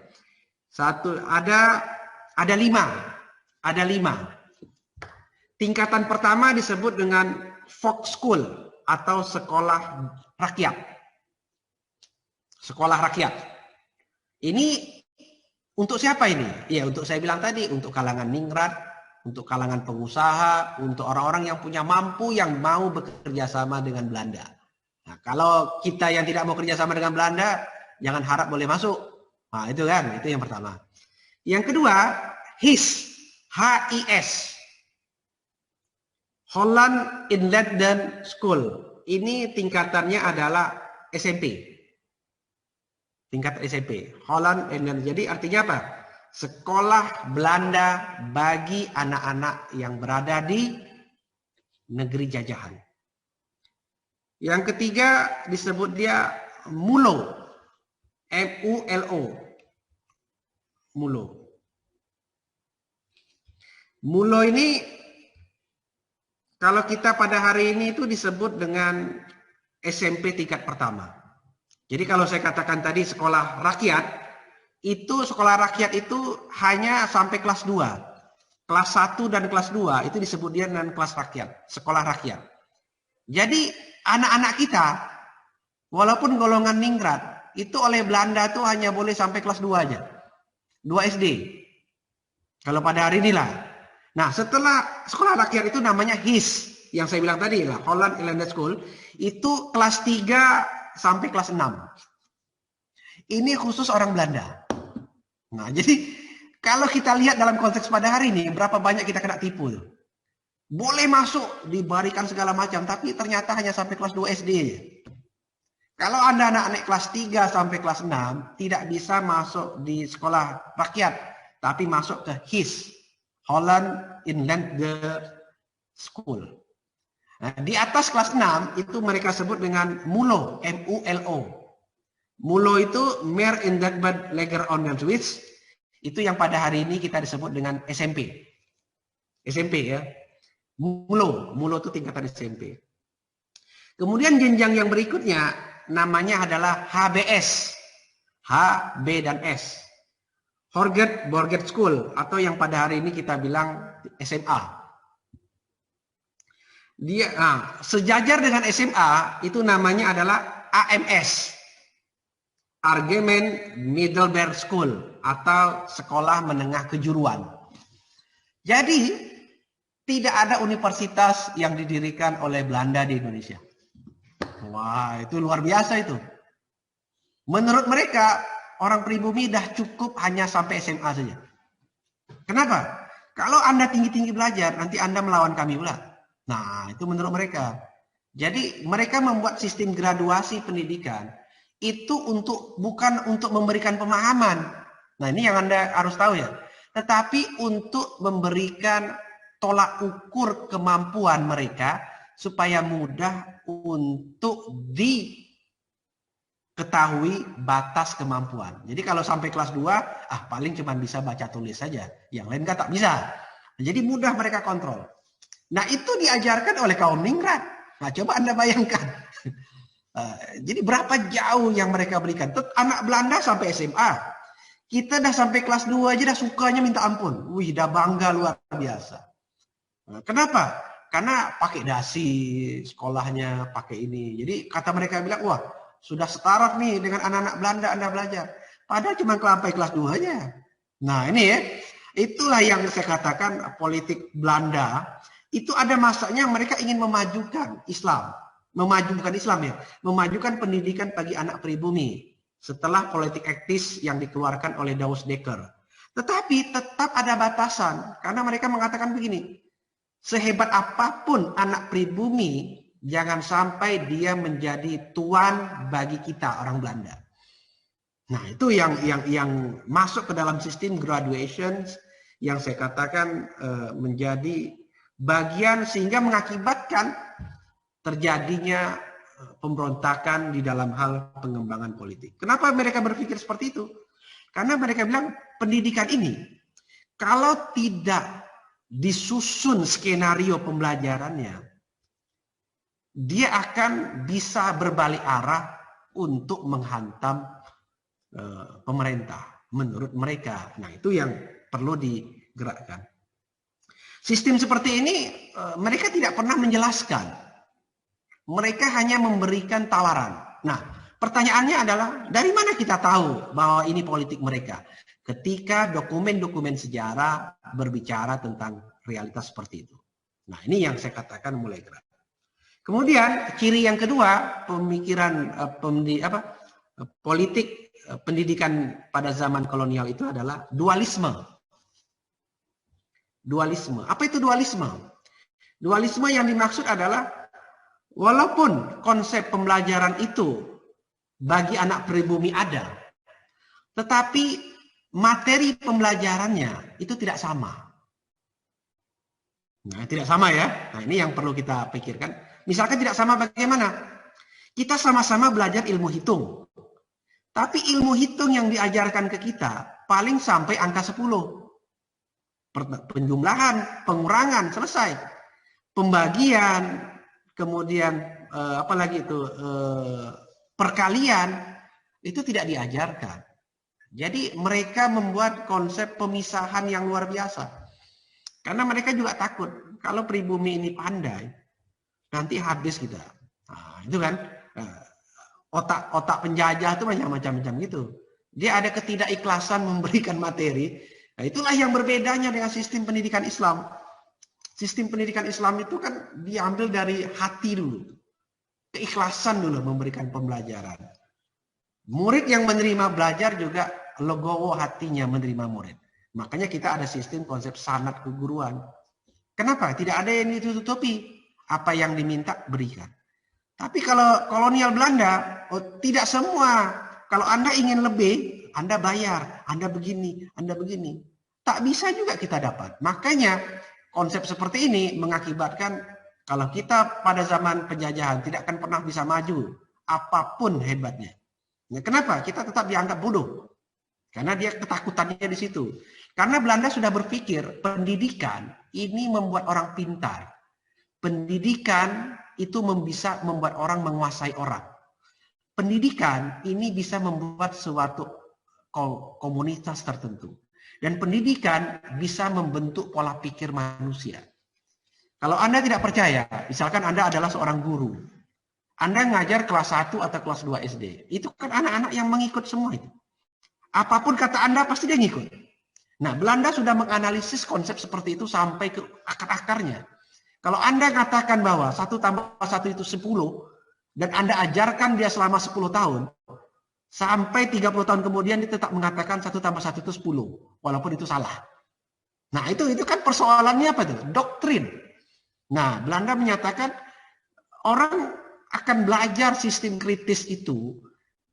Ada 5. Ada 5. Tingkatan pertama disebut dengan Volksschule atau sekolah rakyat. Sekolah rakyat. Ini untuk siapa ini? Ya, untuk saya bilang tadi, untuk kalangan ningrat, untuk kalangan pengusaha, untuk orang-orang yang punya mampu yang mau bekerja sama dengan Belanda. Nah, kalau kita yang tidak mau kerja sama dengan Belanda, jangan harap boleh masuk. Nah, itu kan, itu yang pertama. Yang kedua, HIS, HIS. Holland Inland School. Ini tingkatannya adalah SMP. Tingkat SMP. Holland Inland. Jadi artinya apa? Sekolah Belanda bagi anak-anak yang berada di negeri jajahan. Yang ketiga disebut dia MULO. MULO. MULO. MULO ini kalau kita pada hari ini itu disebut dengan SMP tingkat pertama. Jadi kalau saya katakan tadi sekolah rakyat, itu sekolah rakyat itu hanya sampai kelas 2. Kelas 1 dan kelas 2 itu disebut dia dengan kelas rakyat, sekolah rakyat. Jadi anak-anak kita, walaupun golongan ningrat, itu oleh Belanda tuh hanya boleh sampai kelas 2 aja. 2 SD. Kalau pada hari inilah. Nah, setelah sekolah rakyat itu namanya HIS. yang saya bilang tadi lah, Holland Island School, itu kelas 3 sampai kelas 6. Ini khusus orang Belanda. Nah, jadi kalau kita lihat dalam konteks pada hari ini, berapa banyak kita kena tipu tuh. Boleh masuk, diberikan segala macam, tapi ternyata hanya sampai kelas 2 SD. Kalau Anda anak-anak kelas 3 sampai kelas 6, tidak bisa masuk di sekolah rakyat, tapi masuk ke HIS, Holland Inland School. Nah, di atas kelas 6, itu mereka sebut dengan MULO, M-U-L-O. MULO itu Meer Indakbad Lager Onderwijs, itu yang pada hari ini kita disebut dengan SMP. SMP ya. MULO itu tingkatan SMP. Kemudian jenjang yang berikutnya namanya adalah HBS. H, B, dan S. Borget School, atau yang pada hari ini kita bilang SMA. Sejajar dengan SMA itu namanya adalah AMS. Algemeen Middelbare School, atau sekolah menengah kejuruan. Jadi tidak ada universitas yang didirikan oleh Belanda di Indonesia. Wah, itu luar biasa itu. Menurut mereka, orang pribumi dah cukup hanya sampai SMA saja. Kenapa? Kalau Anda tinggi-tinggi belajar, nanti Anda melawan kami pula. Nah, itu menurut mereka. Jadi mereka membuat sistem graduasi pendidikan itu bukan untuk memberikan pemahaman. Nah, ini yang Anda harus tahu ya. Tetapi untuk memberikan tolak ukur kemampuan mereka supaya mudah untuk diketahui batas kemampuan. Jadi kalau sampai kelas 2, paling cuma bisa baca tulis saja. Yang lain kan tak bisa. Jadi mudah mereka kontrol. Nah, itu diajarkan oleh kaum ningrat. Nah, coba Anda bayangkan. Jadi berapa jauh yang mereka berikan. Anak Belanda sampai SMA. Kita dah sampai kelas 2 aja dah sukanya minta ampun. Wih, dah bangga luar biasa. Nah, kenapa? Karena pakai dasi sekolahnya, pakai ini. Jadi kata mereka bilang, wah sudah setara nih dengan anak-anak Belanda Anda belajar. Padahal cuma sampai kelas 2 aja. Nah ini ya, itulah yang saya katakan politik Belanda. Itu ada masanya mereka ingin memajukan Islam. Bukan Islam ya, memajukan pendidikan bagi anak pribumi. Setelah politik etis yang dikeluarkan oleh Douwe Dekker. Tetapi tetap ada batasan. Karena mereka mengatakan begini. Sehebat apapun anak pribumi, jangan sampai dia menjadi tuan bagi kita orang Belanda. Nah, itu yang masuk ke dalam sistem graduation yang saya katakan menjadi bagian sehingga mengakibatkan terjadinya pemberontakan di dalam hal pengembangan politik. Kenapa mereka berpikir seperti itu? Karena mereka bilang pendidikan ini kalau tidak disusun skenario pembelajarannya, dia akan bisa berbalik arah untuk menghantam pemerintah menurut mereka. Nah, itu yang perlu digerakkan. Sistem seperti ini mereka tidak pernah menjelaskan. Mereka hanya memberikan tawaran. Nah, pertanyaannya adalah dari mana kita tahu bahwa ini politik mereka? Ketika dokumen-dokumen sejarah berbicara tentang realitas seperti itu. Nah, ini yang saya katakan mulai gerak. Kemudian ciri yang kedua, pemikiran politik pendidikan pada zaman kolonial itu adalah dualisme. Dualisme. Apa itu dualisme? Dualisme yang dimaksud adalah walaupun konsep pembelajaran itu bagi anak pribumi ada, tetapi materi pembelajarannya itu tidak sama. Nah, tidak sama ya. Nah, ini yang perlu kita pikirkan. Misalkan tidak sama bagaimana? Kita sama-sama belajar ilmu hitung. Tapi ilmu hitung yang diajarkan ke kita paling sampai angka 10. Penjumlahan, pengurangan, selesai. Pembagian, kemudian apalagi itu perkalian, itu tidak diajarkan. Jadi mereka membuat konsep pemisahan yang luar biasa. Karena mereka juga takut kalau pribumi ini pandai, nanti habis kita. Nah, itu kan otak penjajah itu macam-macam gitu. Dia ada ketidakikhlasan memberikan materi. Nah, itulah yang berbedanya dengan sistem pendidikan Islam. Sistem pendidikan Islam itu kan diambil dari hati dulu. Keikhlasan dulu memberikan pembelajaran. Murid yang menerima belajar juga legowo hatinya menerima murid. Makanya kita ada sistem konsep sanat keguruan. Kenapa? Tidak ada yang ditutupi. Apa yang diminta berikan. Tapi kalau kolonial Belanda, tidak semua. Kalau Anda ingin lebih, Anda bayar. Anda begini, Anda begini. Tak bisa juga kita dapat. Makanya konsep seperti ini mengakibatkan kalau kita pada zaman penjajahan tidak akan pernah bisa maju. Apapun hebatnya. Nah, kenapa? Kita tetap dianggap bodoh. Karena dia ketakutannya di situ. Karena Belanda sudah berpikir pendidikan ini membuat orang pintar. Pendidikan itu bisa membuat orang menguasai orang. Pendidikan ini bisa membuat suatu komunitas tertentu. Dan pendidikan bisa membentuk pola pikir manusia. Kalau Anda tidak percaya, misalkan Anda adalah seorang guru. Anda ngajar kelas 1 atau kelas 2 SD. Itu kan anak-anak yang mengikut semua itu. Apapun kata Anda pasti dia ngikut. Nah, Belanda sudah menganalisis konsep seperti itu sampai ke akar-akarnya. Kalau Anda katakan bahwa 1 tambah 1 itu 10, dan Anda ajarkan dia selama 10 tahun, sampai 30 tahun kemudian dia tetap mengatakan 1 tambah 1 itu 10, walaupun itu salah. Nah, itu kan persoalannya apa itu? Doktrin. Nah, Belanda menyatakan orang akan belajar sistem kritis itu,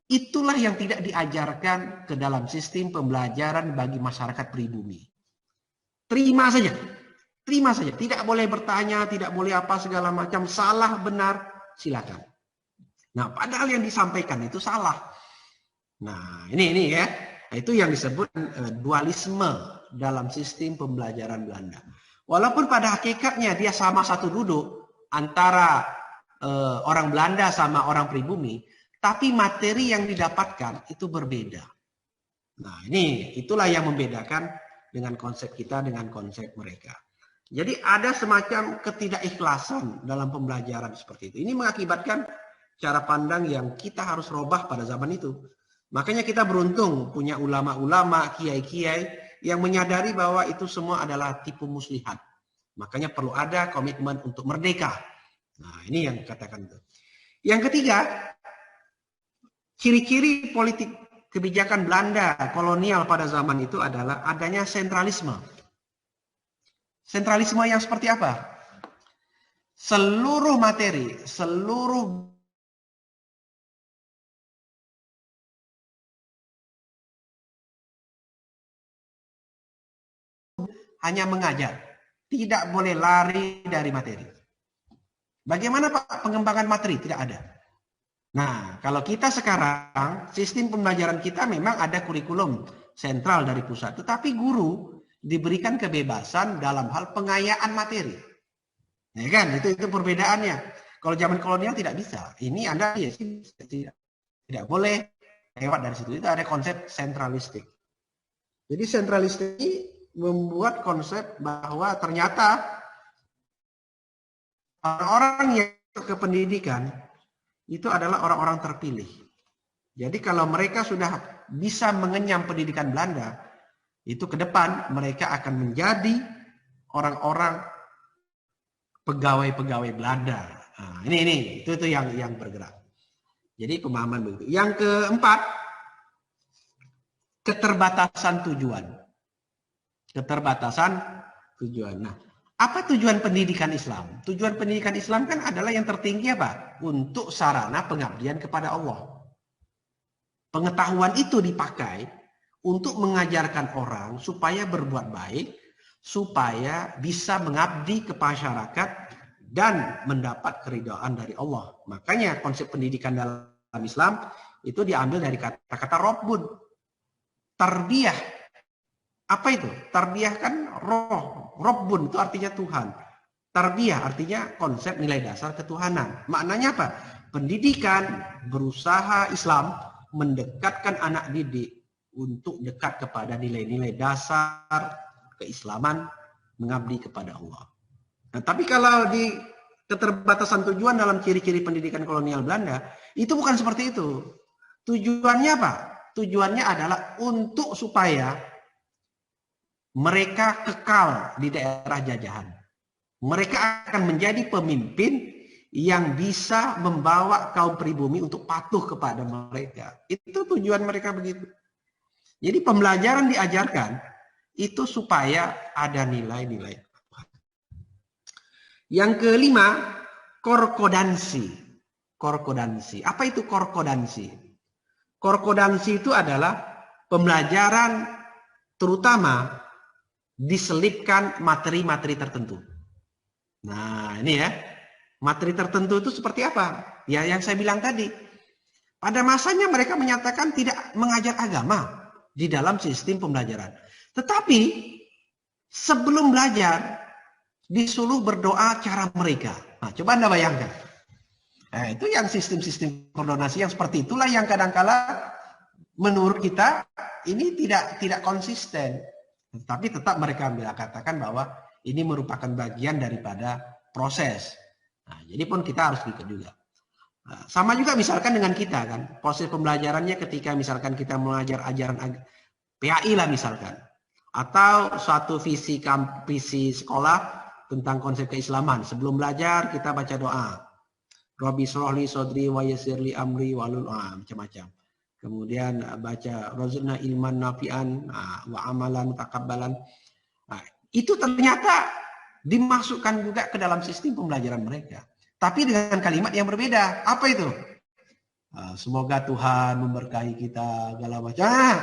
itulah yang tidak diajarkan ke dalam sistem pembelajaran bagi masyarakat pribumi. Terima saja. Terima saja, tidak boleh bertanya, tidak boleh apa segala macam, salah benar, silakan. Nah, padahal yang disampaikan itu salah. Nah, ini ya, itu yang disebut dualisme dalam sistem pembelajaran Belanda. Walaupun pada hakikatnya dia sama satu duduk antara orang Belanda sama orang pribumi, tapi materi yang didapatkan itu berbeda. Nah, itulah yang membedakan dengan konsep kita dengan konsep mereka. Jadi ada semacam ketidakikhlasan dalam pembelajaran seperti itu. Ini mengakibatkan cara pandang yang kita harus robah pada zaman itu. Makanya kita beruntung punya ulama-ulama, kiai-kiai yang menyadari bahwa itu semua adalah tipu muslihat. Makanya perlu ada komitmen untuk merdeka. Nah, ini yang dikatakan itu. Yang ketiga, ciri-ciri politik kebijakan Belanda kolonial pada zaman itu adalah adanya sentralisme. Sentralisme yang seperti apa? Seluruh materi, seluruh hanya mengajar. Tidak boleh lari dari materi. Bagaimana Pak pengembangan materi? Tidak ada. Nah, kalau kita sekarang, sistem pembelajaran kita memang ada kurikulum sentral dari pusat. Tetapi guru diberikan kebebasan dalam hal pengayaan materi. Ya kan, itu perbedaannya. Kalau zaman kolonial tidak bisa. Ini Anda ya tidak boleh lewat dari situ. Itu ada konsep sentralistik. Jadi sentralistik ini membuat konsep bahwa ternyata orang-orang yang ke pendidikan itu adalah orang-orang terpilih. Jadi kalau mereka sudah bisa mengenyam pendidikan Belanda, itu ke depan mereka akan menjadi orang-orang pegawai-pegawai Belanda. Nah, itu yang bergerak. Jadi pemahaman begitu. Yang keempat, keterbatasan tujuan. Keterbatasan tujuan. Nah, apa tujuan pendidikan Islam? Tujuan pendidikan Islam kan adalah yang tertinggi apa? Untuk sarana pengabdian kepada Allah. Pengetahuan itu dipakai untuk mengajarkan orang supaya berbuat baik, supaya bisa mengabdi ke masyarakat dan mendapat keridhaan dari Allah. Makanya konsep pendidikan dalam Islam itu diambil dari kata-kata Rabbun. Tarbiyah. Apa itu? Tarbiyah kan roh. Rabbun itu artinya Tuhan. Tarbiyah artinya konsep nilai dasar ketuhanan. Maknanya apa? Pendidikan berusaha Islam mendekatkan anak didik untuk dekat kepada nilai-nilai dasar keislaman, mengabdi kepada Allah. Nah, tapi kalau di keterbatasan tujuan dalam ciri-ciri pendidikan kolonial Belanda, itu bukan seperti itu. Tujuannya apa? Tujuannya adalah untuk supaya mereka kekal di daerah jajahan. Mereka akan menjadi pemimpin yang bisa membawa kaum pribumi untuk patuh kepada mereka. Itu tujuan mereka begitu. Jadi pembelajaran diajarkan itu supaya ada nilai-nilai. Yang kelima, korkodansi. Korkodansi. Apa itu korkodansi? Korkodansi itu adalah pembelajaran terutama diselipkan materi-materi tertentu. Nah, ini ya. Materi tertentu itu seperti apa? Ya, yang saya bilang tadi. Pada masanya mereka menyatakan tidak mengajar agama di dalam sistem pembelajaran. Tetapi sebelum belajar disuruh berdoa cara mereka. Nah, coba Anda bayangkan. Nah, itu yang sistem-sistem koordinasi yang seperti itulah yang kadang-kala menurut kita ini tidak konsisten. Tapi tetap mereka katakan bahwa ini merupakan bagian daripada proses. Nah, jadi pun kita harus ikut juga. Nah, sama juga misalkan dengan kita kan, proses pembelajarannya ketika misalkan kita mengajar ajaran PAI lah misalkan, atau suatu visi sekolah tentang konsep keislaman. Sebelum belajar kita baca doa. Rabbi shrahli sodri wa yassirli amri walul macam-macam. Kemudian baca rozuna ilman nafi'an wa amalan takabbalan. Nah, itu ternyata dimasukkan juga ke dalam sistem pembelajaran mereka. Tapi dengan kalimat yang berbeda. Apa itu? Semoga Tuhan memberkahi kita segala macam.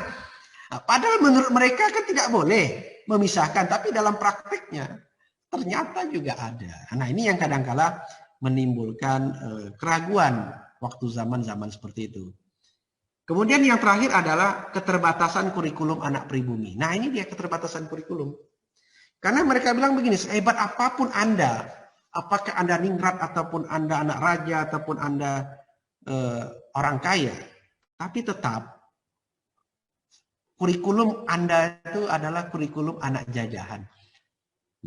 Padahal menurut mereka kan tidak boleh memisahkan. Tapi dalam praktiknya ternyata juga ada. Nah, ini yang kadangkala menimbulkan keraguan waktu zaman-zaman seperti itu. Kemudian yang terakhir adalah keterbatasan kurikulum anak pribumi. Nah, ini dia keterbatasan kurikulum. Karena mereka bilang begini, sehebat apapun Anda, apakah Anda ningrat ataupun Anda anak raja ataupun Anda orang kaya, tapi tetap kurikulum Anda itu adalah kurikulum anak jajahan.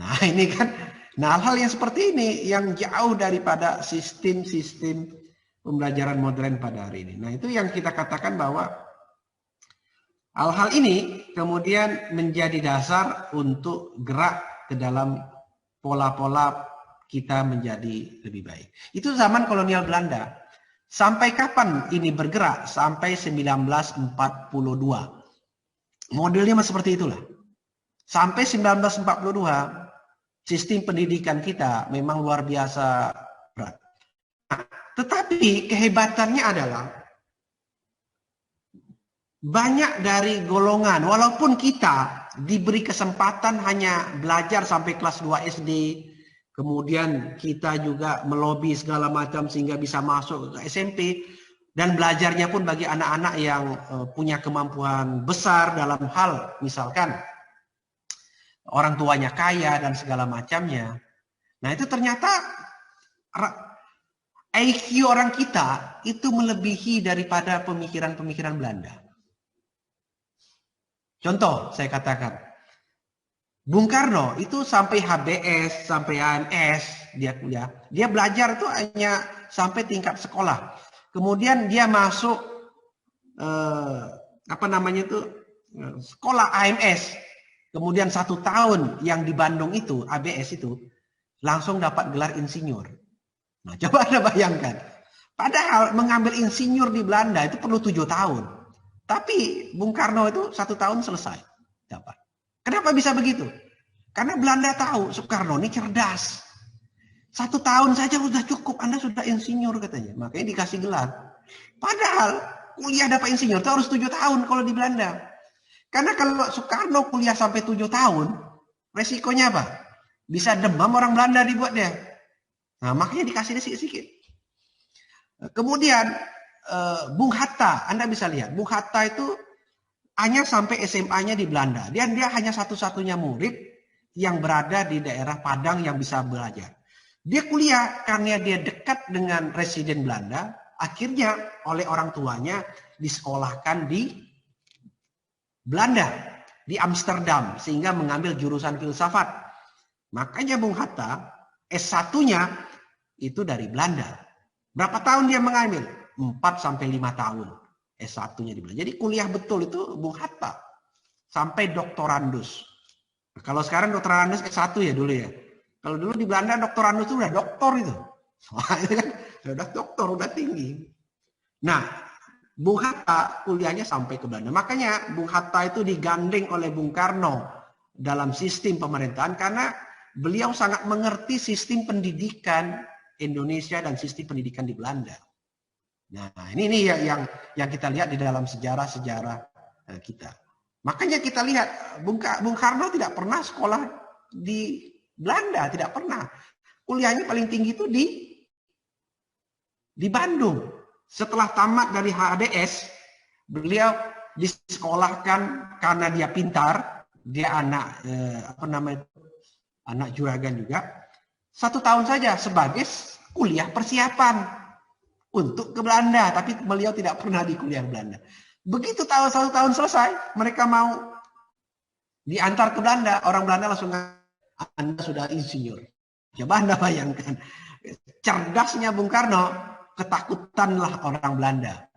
Nah, ini kan, hal-hal yang seperti ini yang jauh daripada sistem-sistem pembelajaran modern pada hari ini. Nah, itu yang kita katakan bahwa hal-hal ini kemudian menjadi dasar untuk gerak ke dalam pola-pola kita menjadi lebih baik. Itu zaman kolonial Belanda. Sampai kapan ini bergerak? Sampai 1942. Modelnya masih seperti itulah. Sampai 1942, sistem pendidikan kita memang luar biasa berat. Nah, tetapi kehebatannya adalah banyak dari golongan, walaupun kita diberi kesempatan hanya belajar sampai kelas 2 SD, kemudian kita juga melobi segala macam sehingga bisa masuk ke SMP, dan belajarnya pun bagi anak-anak yang punya kemampuan besar dalam hal misalkan orang tuanya kaya dan segala macamnya. Nah, itu ternyata IQ orang kita itu melebihi daripada pemikiran-pemikiran Belanda. Contoh saya katakan, Bung Karno itu sampai HBS, sampai AMS dia kuliah. Dia belajar itu hanya sampai tingkat sekolah. Kemudian dia masuk sekolah AMS. Kemudian 1 tahun yang di Bandung itu, ABS itu, langsung dapat gelar insinyur. Nah, coba Anda bayangkan. Padahal mengambil insinyur di Belanda itu perlu 7 tahun. Tapi Bung Karno itu 1 tahun selesai dapat. Kenapa bisa begitu? Karena Belanda tahu Soekarno ini cerdas. 1 tahun saja sudah cukup, Anda sudah insinyur katanya. Makanya dikasih gelar. Padahal kuliah dapat insinyur itu harus 7 tahun kalau di Belanda. Karena kalau Soekarno kuliah sampai 7 tahun, resikonya apa? Bisa demam orang Belanda dibuat dia. Nah, makanya dikasih sedikit-sedikit. Kemudian Bung Hatta, Anda bisa lihat, Bung Hatta itu hanya sampai SMA-nya di Belanda. Dia hanya satu-satunya murid yang berada di daerah Padang yang bisa belajar. Dia kuliah karena dia dekat dengan residen Belanda, akhirnya oleh orang tuanya disekolahkan di Belanda, di Amsterdam, sehingga mengambil jurusan filsafat. Makanya Bung Hatta S1-nya itu dari Belanda. Berapa tahun dia mengambil? 4-5 tahun S1-nya di Belanda. Jadi kuliah betul itu Bung Hatta sampai doktorandus. Nah, kalau sekarang doktorandus S1 ya dulu ya. Kalau dulu di Belanda Dr. Andus itu udah doktor itu. Wah, itu kan udah doktor, udah tinggi. Nah, Bung Hatta kuliahnya sampai ke Belanda. Makanya Bung Hatta itu digandeng oleh Bung Karno dalam sistem pemerintahan karena beliau sangat mengerti sistem pendidikan Indonesia dan sistem pendidikan di Belanda. Nah, ini yang kita lihat di dalam sejarah-sejarah kita. Makanya kita lihat Bung Karno tidak pernah sekolah di Belanda, tidak pernah. Kuliahnya paling tinggi itu di Bandung. Setelah tamat dari HDS, beliau disekolahkan karena dia pintar, dia anak anak juragan juga. 1 tahun saja sebagai kuliah persiapan untuk ke Belanda, tapi beliau tidak pernah di kuliah Belanda. Begitu 1 tahun selesai, mereka mau diantar ke Belanda, orang Belanda langsung, Anda sudah insinyur. Coba Anda bayangkan, cerdasnya Bung Karno, ketakutanlah orang Belanda.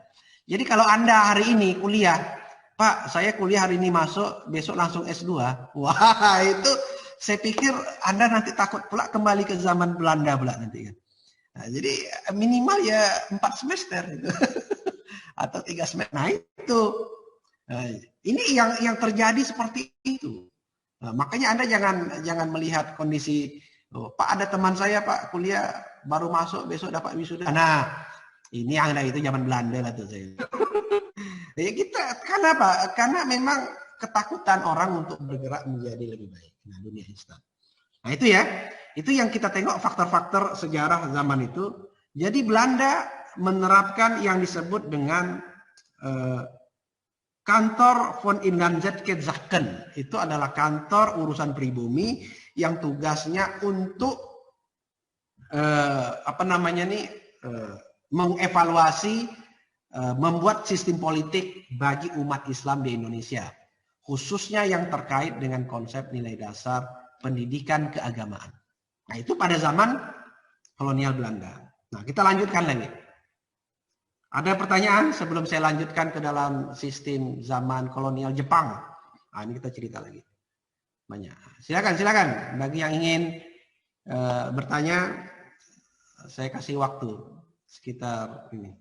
Jadi kalau Anda hari ini kuliah, Pak, saya kuliah hari ini masuk, besok langsung S2. Wah, itu saya pikir Anda nanti takut pula kembali ke zaman Belanda pula nanti kan. Nah, jadi minimal ya 4 semester gitu. Atau 3 semester. Nah itu. Nah, ini yang terjadi seperti itu. Nah, makanya Anda jangan melihat kondisi, oh, Pak ada teman saya Pak kuliah baru masuk besok dapat wisuda. Nah, ini Anda itu zaman Belanda lah tuh saya. Ya kita karena apa? Karena memang ketakutan orang untuk bergerak menjadi lebih baik. Nah, dunia Islam. Nah, itu ya. Itu yang kita tengok faktor-faktor sejarah zaman itu. Jadi Belanda menerapkan yang disebut dengan kantor von Inlandzetkezaken. Itu adalah kantor urusan pribumi yang tugasnya untuk mengevaluasi, membuat sistem politik bagi umat Islam di Indonesia, khususnya yang terkait dengan konsep nilai dasar pendidikan keagamaan. Nah, itu pada zaman kolonial Belanda. Nah, kita lanjutkan lagi. Ada pertanyaan sebelum saya lanjutkan ke dalam sistem zaman kolonial Jepang. Nah, ini kita cerita lagi. Banyak. Silakan. Bagi yang ingin bertanya, saya kasih waktu sekitar ini.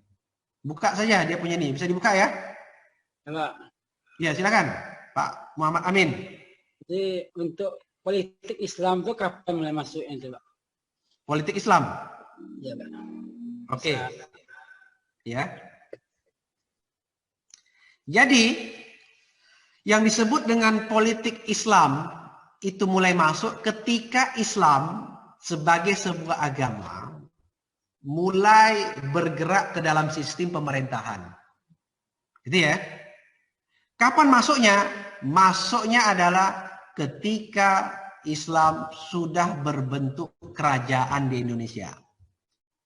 Buka saja dia punya ini. Bisa dibuka ya? Pak. Ya, silakan. Pak Muhammad Amin. Jadi untuk politik Islam itu kapan mulai masuknya itu, Pak? Politik Islam? Ya, Pak. Oke. Ya. Jadi, yang disebut dengan politik Islam itu mulai masuk ketika Islam sebagai sebuah agama mulai bergerak ke dalam sistem pemerintahan. Gitu ya. Kapan masuknya? Masuknya adalah ketika Islam sudah berbentuk kerajaan di Indonesia.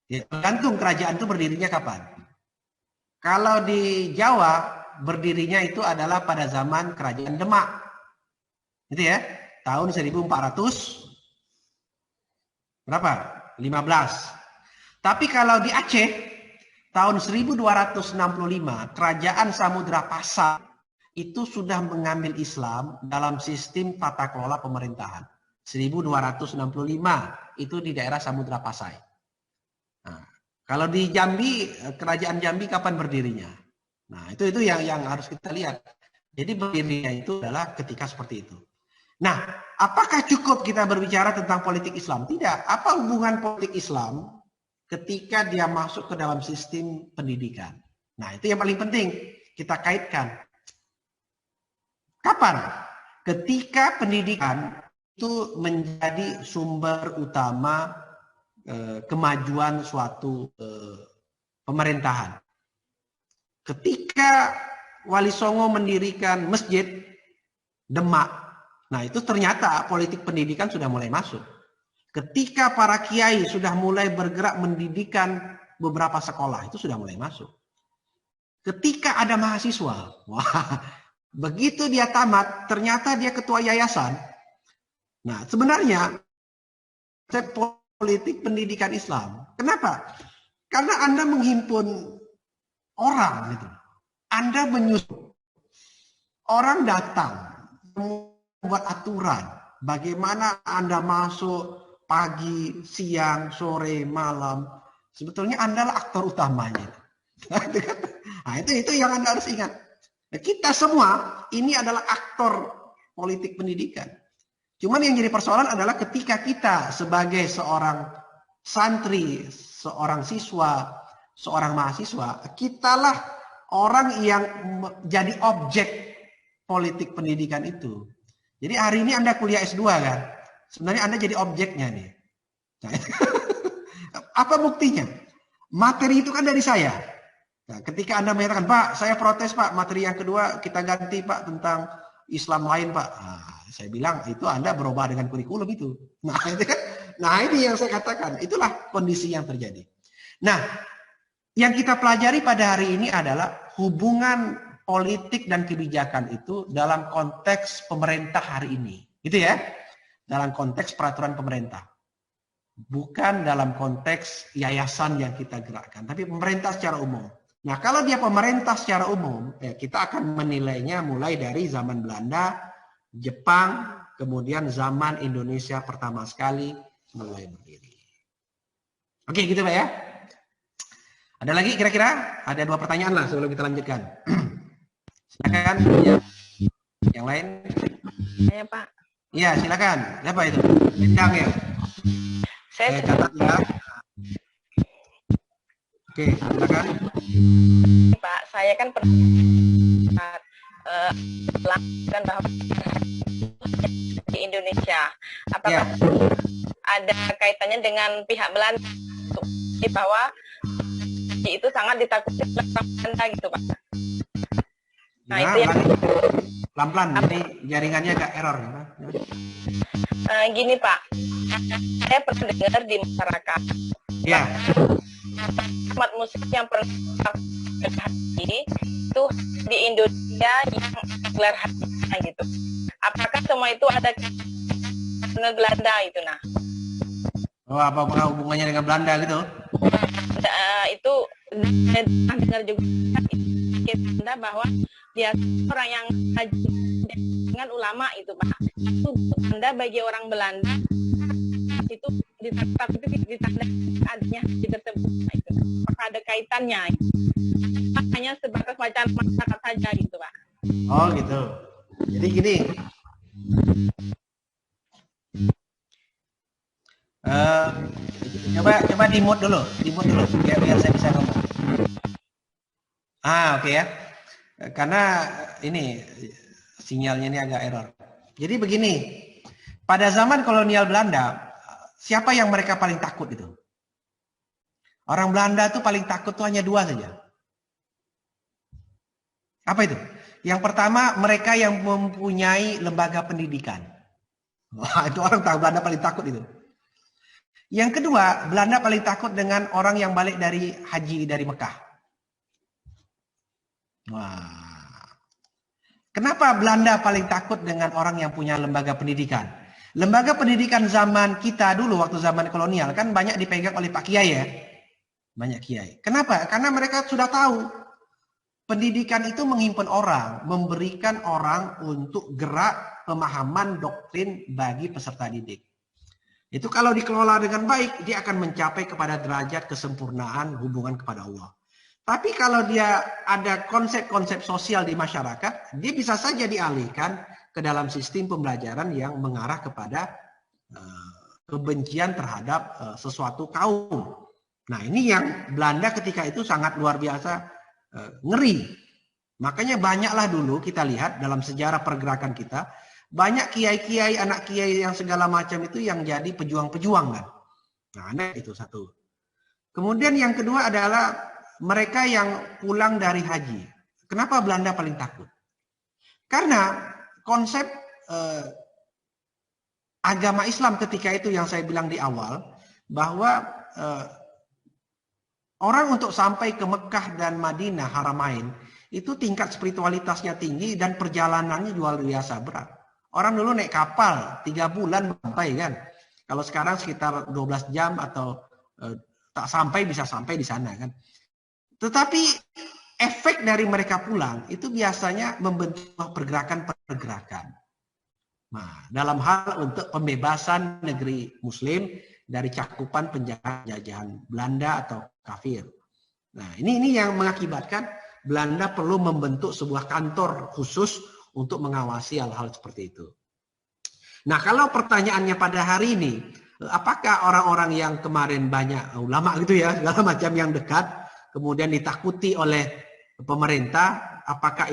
Ya, tergantung kerajaan itu berdirinya kapan. Kalau di Jawa berdirinya itu adalah pada zaman Kerajaan Demak. Gitu ya. Tahun 1400 berapa? 15. Tapi kalau di Aceh tahun 1265 Kerajaan Samudra Pasar itu sudah mengambil Islam dalam sistem tata kelola pemerintahan. 1265 itu di daerah Samudra Pasai. Nah, kalau di Jambi, Kerajaan Jambi kapan berdirinya? Nah, itu yang harus kita lihat. Jadi berdirinya itu adalah ketika seperti itu. Nah, apakah cukup kita berbicara tentang politik Islam? Tidak. Apa hubungan politik Islam ketika dia masuk ke dalam sistem pendidikan? Nah, itu yang paling penting kita kaitkan. Kapan? Ketika pendidikan itu menjadi sumber utama kemajuan suatu pemerintahan. Ketika Wali Songo mendirikan masjid Demak, nah itu ternyata politik pendidikan sudah mulai masuk. Ketika para kiai sudah mulai bergerak mendirikan beberapa sekolah, itu sudah mulai masuk. Ketika ada mahasiswa, wah, begitu dia tamat, ternyata dia ketua yayasan. Nah, sebenarnya politik pendidikan Islam. Kenapa? Karena Anda menghimpun orang gitu. Anda menyusun. Orang datang membuat aturan bagaimana Anda masuk pagi, siang, sore, malam, sebetulnya Anda lah aktor utamanya. Nah, itu yang Anda harus ingat. Nah, kita semua ini adalah aktor politik pendidikan. Cuman yang jadi persoalan adalah ketika kita sebagai seorang santri, seorang siswa, seorang mahasiswa, kitalah orang yang jadi objek politik pendidikan itu. Jadi hari ini Anda kuliah S2 kan? Sebenarnya Anda jadi objeknya nih. Nah, apa buktinya? Materi itu kan dari saya. Nah, ketika Anda menyatakan, Pak, saya protes Pak, materi yang kedua kita ganti Pak tentang Islam lain Pak. Nah, saya bilang itu Anda berubah dengan kurikulum itu. Nah, itu kan, nah ini yang saya katakan, itulah kondisi yang terjadi. Nah, yang kita pelajari pada hari ini adalah hubungan politik dan kebijakan itu dalam konteks pemerintah hari ini. Gitu ya. Dalam konteks peraturan pemerintah. Bukan dalam konteks yayasan yang kita gerakkan, tapi pemerintah secara umum. Nah, kalau dia pemerintah secara umum, ya kita akan menilainya mulai dari zaman Belanda, Jepang, kemudian zaman Indonesia pertama sekali mulai berdiri. Oke, gitu Pak ya. Ada lagi kira-kira? Ada 2 pertanyaan lah sebelum kita lanjutkan. Silakan. Ya. Yang lain? Saya Pak. Iya, silakan. Siapa itu? Bintang ya? Saya catat ya. Oke, silakan. Pak, saya kan pernah melakukan bahwa di Indonesia. Apakah ada kaitannya dengan pihak Belanda bahwa itu sangat ditakuti oleh Belanda gitu Pak? Nah, ya, itu yang pelan-pelan. Ini jaringannya agak error. Gini Pak, saya pernah dengar di masyarakat. Ya. Umat muslim yang pernah haji itu di Indonesia yang gelar haji gitu. Apakah semua itu ada dengan Belanda itu nah? Oh, apa hubungannya dengan Belanda gitu? Itu saya dengar juga Belanda bahwa dia orang yang haji dengan ulama itu Pak. Itu Belanda bagi orang Belanda itu ditanda adanya haji tersebut itu. Apakah ada kaitannya? Hanya sebatas macam masyarakat saja gitu Pak. Oh gitu. Jadi gini. Coba di mute dulu biar saya bisa ngomong. Oke ya. Karena ini sinyalnya ini agak error. Jadi begini, pada zaman kolonial Belanda, siapa yang mereka paling takut itu? Orang Belanda tuh paling takut tuh hanya 2 saja. Apa itu? Yang pertama, mereka yang mempunyai lembaga pendidikan. Wah, itu orang tahu Belanda paling takut itu. Yang kedua, Belanda paling takut dengan orang yang balik dari haji dari Mekah. Wah. Kenapa Belanda paling takut dengan orang yang punya lembaga pendidikan? Lembaga pendidikan zaman kita dulu, waktu zaman kolonial, kan banyak dipegang oleh Pak Kiai ya. Banyak Kiai. Kenapa? Karena mereka sudah tahu. Pendidikan itu menghimpun orang, memberikan orang untuk gerak pemahaman doktrin bagi peserta didik. Itu kalau dikelola dengan baik, dia akan mencapai kepada derajat kesempurnaan hubungan kepada Allah. Tapi kalau dia ada konsep-konsep sosial di masyarakat, dia bisa saja dialihkan ke dalam sistem pembelajaran yang mengarah kepada kebencian terhadap sesuatu kaum. Nah, ini yang Belanda ketika itu sangat luar biasa ngeri. Makanya banyaklah dulu kita lihat dalam sejarah pergerakan kita, banyak kiai-kiai, anak kiai yang segala macam itu yang jadi pejuang-pejuang kan. Nah, itu satu. Kemudian yang kedua adalah mereka yang pulang dari haji. Kenapa Belanda paling takut? Karena konsep agama Islam ketika itu yang saya bilang di awal, bahwa orang untuk sampai ke Mekah dan Madinah, Haramain, itu tingkat spiritualitasnya tinggi dan perjalanannya luar biasa berat. Orang dulu naik kapal 3 bulan sampai kan. Kalau sekarang sekitar 12 jam atau tak sampai bisa sampai di sana kan. Tetapi efek dari mereka pulang itu biasanya membentuk pergerakan-pergerakan. Nah, dalam hal untuk pembebasan negeri Muslim dari cakupan penjajahan Belanda atau kafir. Nah, ini yang mengakibatkan Belanda perlu membentuk sebuah kantor khusus untuk mengawasi hal-hal seperti itu. Nah, kalau pertanyaannya pada hari ini, apakah orang-orang yang kemarin banyak ulama gitu ya, segala macam yang dekat, kemudian ditakuti oleh pemerintah, apakah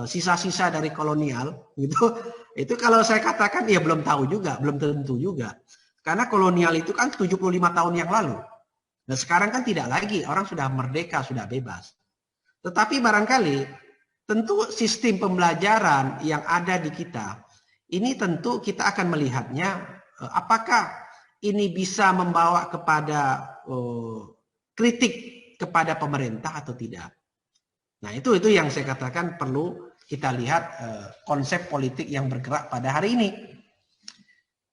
sisa-sisa dari kolonial gitu? Itu kalau saya katakan ya belum tahu juga, belum tentu juga. Karena kolonial itu kan 75 tahun yang lalu. Nah, sekarang kan tidak lagi, orang sudah merdeka, sudah bebas. Tetapi barangkali tentu sistem pembelajaran yang ada di kita, ini tentu kita akan melihatnya apakah ini bisa membawa kepada kritik kepada pemerintah atau tidak. Nah, itu yang saya katakan perlu kita lihat konsep politik yang bergerak pada hari ini.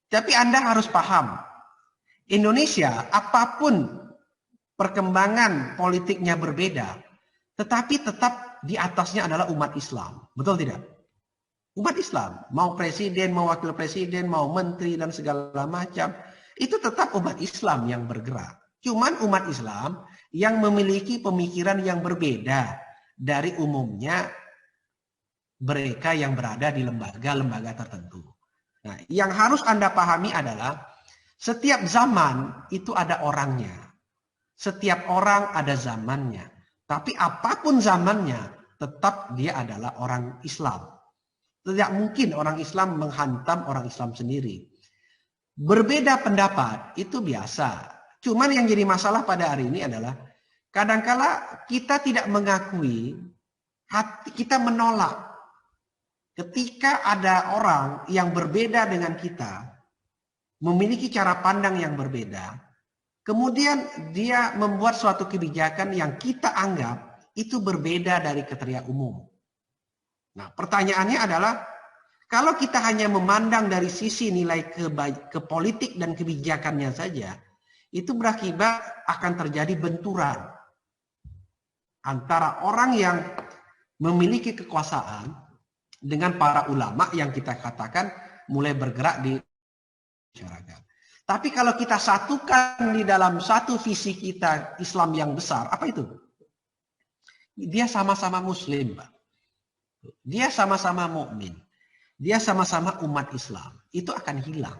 Tapi Anda harus paham, Indonesia apapun perkembangan politiknya berbeda, tetapi tetap di atasnya adalah umat Islam. Betul tidak? Umat Islam, mau presiden, mau wakil presiden, mau menteri dan segala macam, itu tetap umat Islam yang bergerak. Cuman umat Islam yang memiliki pemikiran yang berbeda dari umumnya mereka yang berada di lembaga-lembaga tertentu. Nah, yang harus Anda pahami adalah setiap zaman itu ada orangnya. Setiap orang ada zamannya. Tapi apapun zamannya, tetap dia adalah orang Islam. Tidak mungkin orang Islam menghantam orang Islam sendiri. Berbeda pendapat itu biasa. Cuman yang jadi masalah pada hari ini adalah kadangkala kita tidak mengakui, kita menolak ketika ada orang yang berbeda dengan kita, memiliki cara pandang yang berbeda, kemudian dia membuat suatu kebijakan yang kita anggap itu berbeda dari kriteria umum. Nah, pertanyaannya adalah, kalau kita hanya memandang dari sisi nilai ke politik dan kebijakannya saja, itu berakibat akan terjadi benturan antara orang yang memiliki kekuasaan dengan para ulama yang kita katakan mulai bergerak di masyarakat. Tapi kalau kita satukan di dalam satu visi kita Islam yang besar, apa itu? Dia sama-sama Muslim, Pak. Dia sama-sama mukmin. Dia sama-sama umat Islam. Itu akan hilang.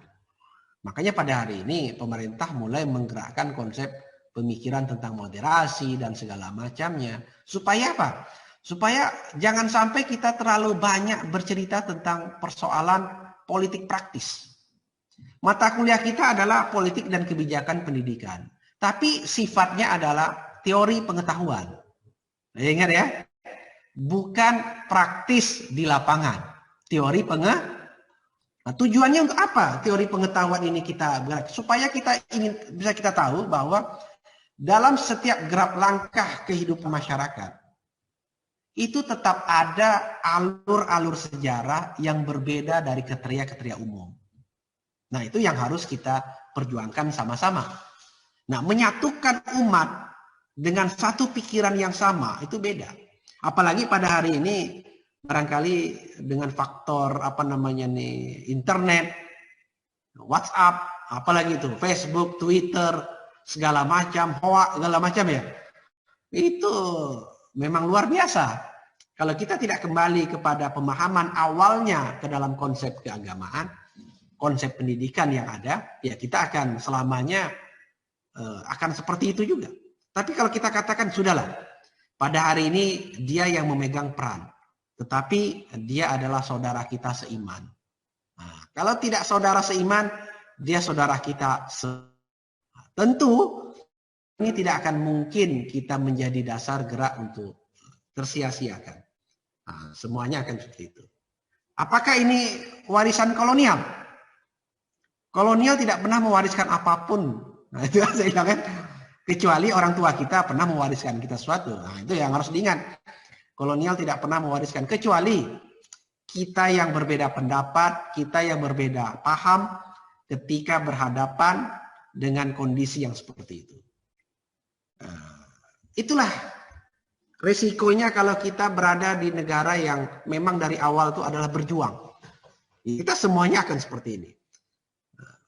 Makanya pada hari ini pemerintah mulai menggerakkan konsep pemikiran tentang moderasi dan segala macamnya. Supaya apa? Supaya jangan sampai kita terlalu banyak bercerita tentang persoalan politik praktis. Mata kuliah kita adalah politik dan kebijakan pendidikan. Tapi sifatnya adalah teori pengetahuan. Ingat ya, bukan praktis di lapangan. Teori pengetahuan. Nah, tujuannya untuk apa teori pengetahuan ini kita gerak? Supaya kita bisa kita tahu bahwa dalam setiap gerak langkah kehidupan masyarakat, itu tetap ada alur-alur sejarah yang berbeda dari kriteria-kriteria umum. Nah, itu yang harus kita perjuangkan sama-sama. Nah, menyatukan umat dengan satu pikiran yang sama, itu beda. Apalagi pada hari ini, barangkali dengan faktor internet, WhatsApp, apalagi itu, Facebook, Twitter, segala macam, hoax, segala macam ya. Itu memang luar biasa. Kalau kita tidak kembali kepada pemahaman awalnya ke dalam konsep keagamaan, konsep pendidikan yang ada, ya kita akan selamanya akan seperti itu juga. Tapi kalau kita katakan sudahlah, pada hari ini dia yang memegang peran, tetapi dia adalah saudara kita seiman. Nah, kalau tidak saudara seiman, dia saudara kita tentu ini tidak akan mungkin kita menjadi dasar gerak untuk tersia-siakan. Nah, semuanya akan seperti itu. Apakah ini warisan kolonial? Kolonial tidak pernah mewariskan apapun. Nah, itu saya bilang kan, kecuali orang tua kita pernah mewariskan kita sesuatu. Nah, itu yang harus diingat. Kolonial tidak pernah mewariskan, kecuali kita yang berbeda pendapat, kita yang berbeda paham ketika berhadapan dengan kondisi yang seperti itu. Itulah resikonya kalau kita berada di negara yang memang dari awal itu adalah berjuang. Kita semuanya akan seperti ini.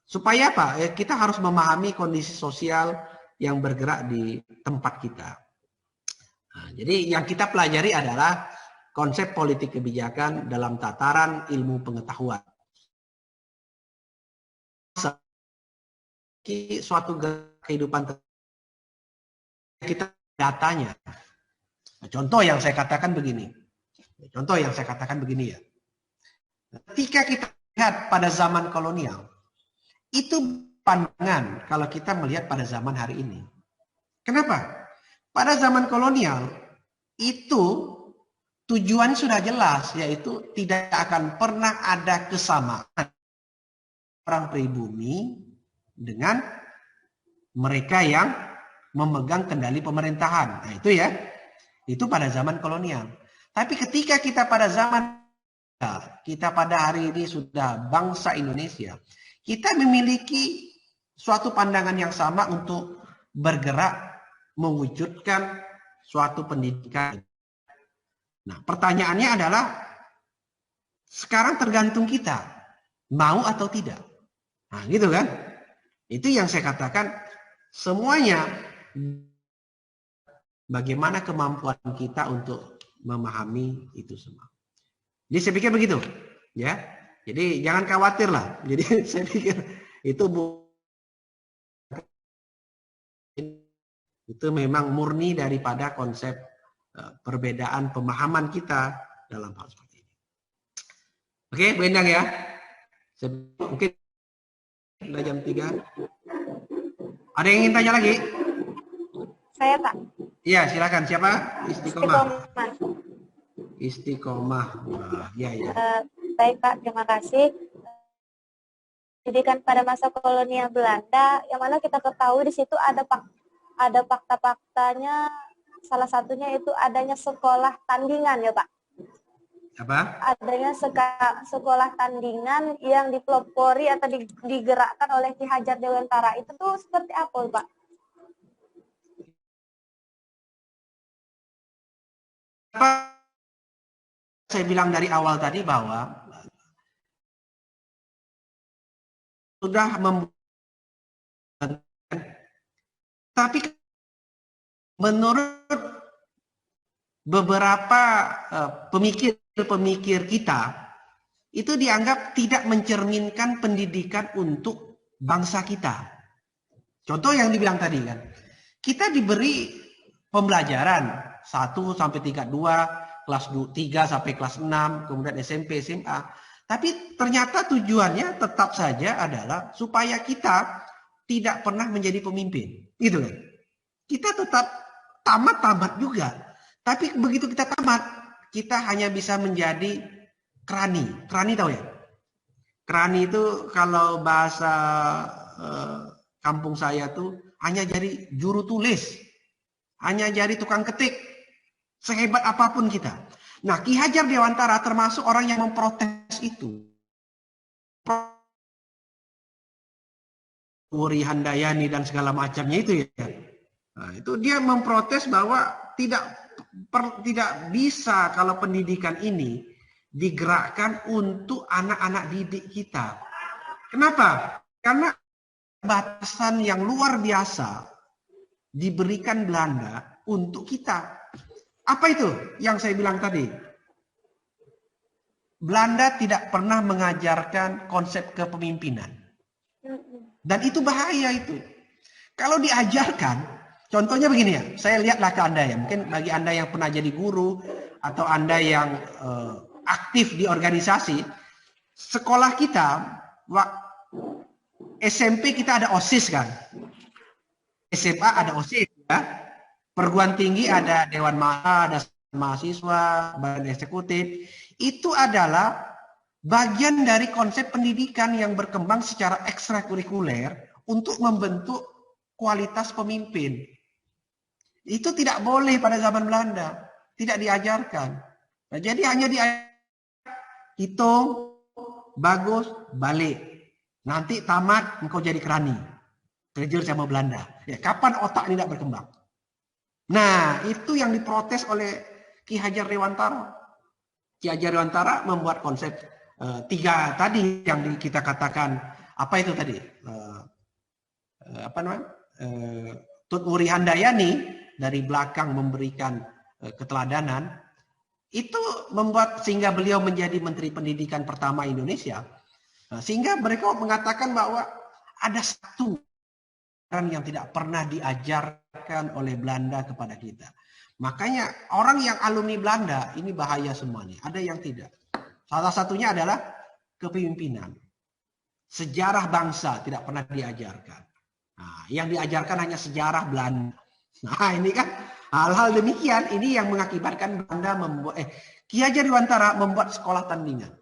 Supaya apa? Kita harus memahami kondisi sosial yang bergerak di tempat kita. Nah, jadi yang kita pelajari adalah konsep politik kebijakan dalam tataran ilmu pengetahuan. Suatu kehidupan kita datanya. Contoh yang saya katakan begini. Ya. Ketika kita lihat pada zaman kolonial, itu pandangan kalau kita melihat pada zaman hari ini. Kenapa? Pada zaman kolonial itu tujuan sudah jelas, yaitu tidak akan pernah ada kesamaan orang pribumi dengan mereka yang memegang kendali pemerintahan. Nah, itu ya. Itu pada zaman kolonial. Tapi ketika kita pada zaman kita pada hari ini sudah bangsa Indonesia, kita memiliki suatu pandangan yang sama untuk bergerak mewujudkan suatu pendidikan. Nah, pertanyaannya adalah sekarang tergantung kita mau atau tidak. Nah, gitu kan? Itu yang saya katakan semuanya bagaimana kemampuan kita untuk memahami itu semua. Jadi saya pikir begitu, ya. Jadi jangan khawatir lah. Jadi saya pikir itu memang murni daripada konsep perbedaan pemahaman kita dalam hal seperti ini. Oke, Bu Endang ya. Mungkin udah jam 3. Ada yang ingin tanya lagi? Saya, Pak. Iya, silakan. Siapa? Istiqomah. Istiqomah. Wah, ya. Baik, Pak. Terima kasih. Pendidikan pada masa kolonial Belanda, yang mana kita ketahui di situ ada fakta-faktanya. Salah satunya itu adanya sekolah tandingan, ya, Pak. Apa? Adanya sekolah tandingan yang dipelopori atau digerakkan oleh Ki Hajar Dewantara. Itu tuh seperti apa, Pak? Saya bilang dari awal tadi bahwa sudah tapi menurut beberapa pemikir kita itu dianggap tidak mencerminkan pendidikan untuk bangsa kita. Contoh yang dibilang tadi kan, kita diberi pembelajaran 1 sampai tingkat 2, kelas 3 sampai kelas 6, kemudian SMP, SMA. Tapi ternyata tujuannya tetap saja adalah supaya kita tidak pernah menjadi pemimpin. Gitu kan. Kita tetap tamat juga. Tapi begitu kita tamat, kita hanya bisa menjadi krani. Krani tahu ya? Krani itu kalau bahasa kampung saya tuh hanya jadi juru tulis. Hanya jadi tukang ketik. Sehebat apapun kita. Nah, Ki Hajar Dewantara termasuk orang yang memprotes itu. Uri Handayani dan segala macamnya itu ya. Nah, itu dia memprotes bahwa tidak bisa kalau pendidikan ini digerakkan untuk anak-anak didik kita. Kenapa? Karena batasan yang luar biasa diberikan Belanda untuk kita. Apa itu yang saya bilang tadi? Belanda tidak pernah mengajarkan konsep kepemimpinan. Dan itu bahaya itu. Kalau diajarkan, contohnya begini ya, saya lihatlah ke Anda ya, mungkin bagi Anda yang pernah jadi guru atau Anda yang aktif di organisasi, sekolah kita, SMP kita ada OSIS kan, SMA ada OSIS ya, perguruan tinggi ada Dewan Mahasiswa, Badan Eksekutif, itu adalah bagian dari konsep pendidikan yang berkembang secara ekstrakurikuler untuk membentuk kualitas pemimpin. Itu tidak boleh pada zaman Belanda, tidak diajarkan. Nah, jadi hanya hitung, bagus, balik. Nanti tamat, engkau jadi kerani. Kejar sama Belanda. Ya, kapan otak ini tidak berkembang? Nah, itu yang diprotes oleh Ki Hajar Dewantara. Ki Hajar Dewantara membuat konsep tiga tadi yang kita katakan, apa itu tadi? Apa namanya? Tut Wuri Handayani dari belakang memberikan keteladanan, itu membuat sehingga beliau menjadi Menteri Pendidikan pertama Indonesia. Sehingga mereka mengatakan bahwa ada satu yang tidak pernah diajarkan oleh Belanda kepada kita. Makanya orang yang alumni Belanda ini bahaya semua nih. Ada yang tidak. Salah satunya adalah kepemimpinan. Sejarah bangsa tidak pernah diajarkan. Nah, yang diajarkan hanya sejarah Belanda. Nah, ini kan hal-hal demikian ini yang mengakibatkan Belanda membuat Ki Hajar Dewantara membuat sekolah tandingan.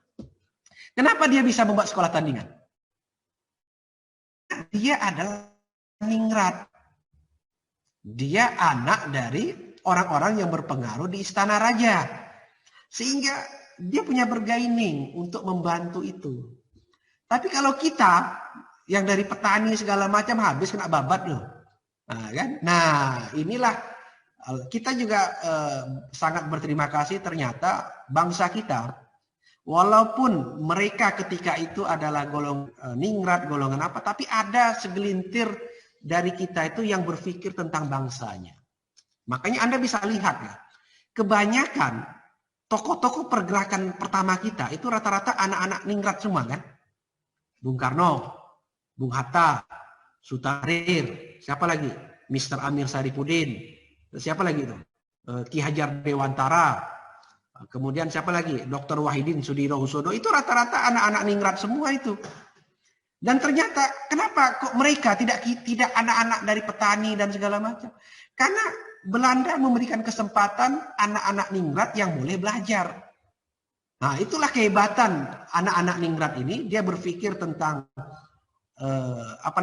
Kenapa dia bisa membuat sekolah tandingan? Dia adalah ningrat. Dia anak dari orang-orang yang berpengaruh di istana raja. Sehingga dia punya bergaining untuk membantu itu. Tapi kalau kita yang dari petani segala macam habis kena babat loh. Nah, kan? Nah, inilah kita juga sangat berterima kasih ternyata bangsa kita, walaupun mereka ketika itu adalah ningrat, golongan apa, tapi ada segelintir dari kita itu yang berpikir tentang bangsanya. Makanya Anda bisa lihat ya, kebanyakan tokoh-tokoh pergerakan pertama kita itu rata-rata anak-anak ningrat semua kan. Bung Karno, Bung Hatta, Sutarir, siapa lagi? Mr. Amir Saripudin, siapa lagi itu? Ki Hajar Dewantara, kemudian siapa lagi? Dr. Wahidin Sudirohusodo, itu rata-rata anak-anak ningrat semua itu. Dan ternyata kenapa kok mereka tidak anak-anak dari petani dan segala macam? Karena Belanda memberikan kesempatan anak-anak ningrat yang boleh belajar. Nah, itulah kehebatan anak-anak ningrat ini, dia berpikir tentang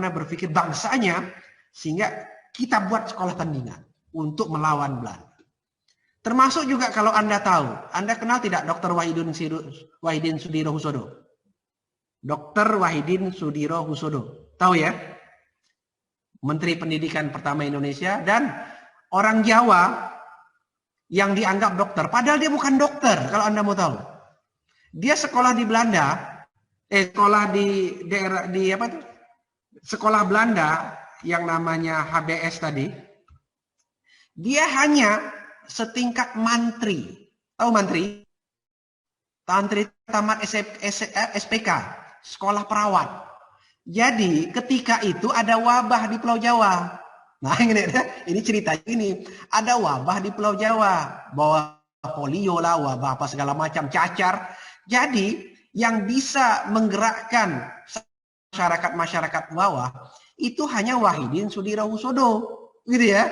berpikir bangsanya, sehingga kita buat sekolah tandingan untuk melawan Belanda. Termasuk juga kalau Anda tahu, Anda kenal tidak Dr. Wahidin Sudirohusodo? Dr. Wahidin Sudirohusodo, tahu ya? Menteri Pendidikan pertama Indonesia dan orang Jawa yang dianggap dokter, padahal dia bukan dokter kalau Anda mau tahu. Dia sekolah di Belanda, sekolah di daerah di apa tuh? Sekolah Belanda yang namanya HBS tadi. Dia hanya setingkat mantri. Tahu mantri? Mantri tamat SPK, sekolah perawat. Jadi ketika itu ada wabah di Pulau Jawa. Nah ini ceritanya ini. Ada wabah di Pulau Jawa. Bahwa polio lah, wabah apa segala macam, cacar. Jadi yang bisa menggerakkan masyarakat bawah itu hanya Wahidin Sudirohusodo, gitu ya.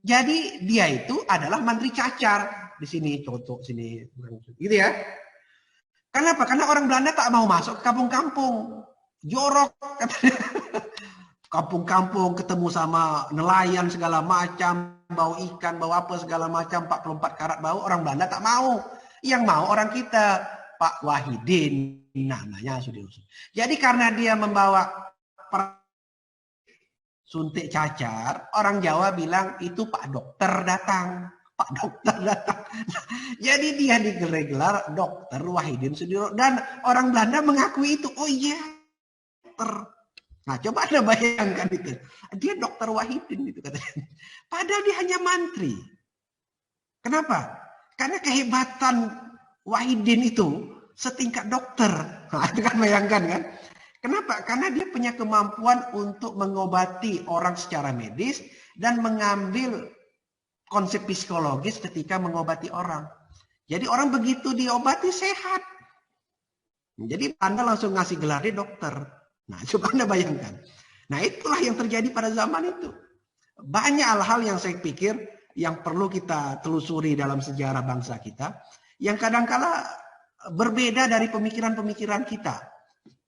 Jadi dia itu adalah mantri cacar di sini, contoh sini, gitu ya. Kenapa? Karena orang Belanda tak mau masuk ke kampung-kampung, jorok katanya. Kampung-kampung ketemu sama nelayan segala macam, bau ikan, bau apa segala macam, 44 karat bau, orang Belanda tak mau. Yang mau orang kita, Pak Wahidin namanya Sudirohusodo. Jadi karena dia membawa suntik cacar, orang Jawa bilang itu Pak Dokter datang. Pak Dokter datang. Jadi dia digelar Dokter Wahidin Sudirohusodo dan orang Belanda mengakui itu. Oh iya, dokter. Nah, coba Anda bayangkan itu. Dia Dokter Wahidin itu katanya. Padahal dia hanya mantri. Kenapa? Karena kehebatan Wahidin itu setingkat dokter. Nah, itu kan bayangkan kan. Kenapa? Karena dia punya kemampuan untuk mengobati orang secara medis dan mengambil konsep psikologis ketika mengobati orang. Jadi orang begitu diobati sehat. Jadi Anda langsung ngasih gelar dia dokter. Nah, coba Anda bayangkan. Nah, itulah yang terjadi pada zaman itu. Banyak hal-hal yang saya pikir yang perlu kita telusuri dalam sejarah bangsa kita, yang kadangkala berbeda dari pemikiran-pemikiran kita.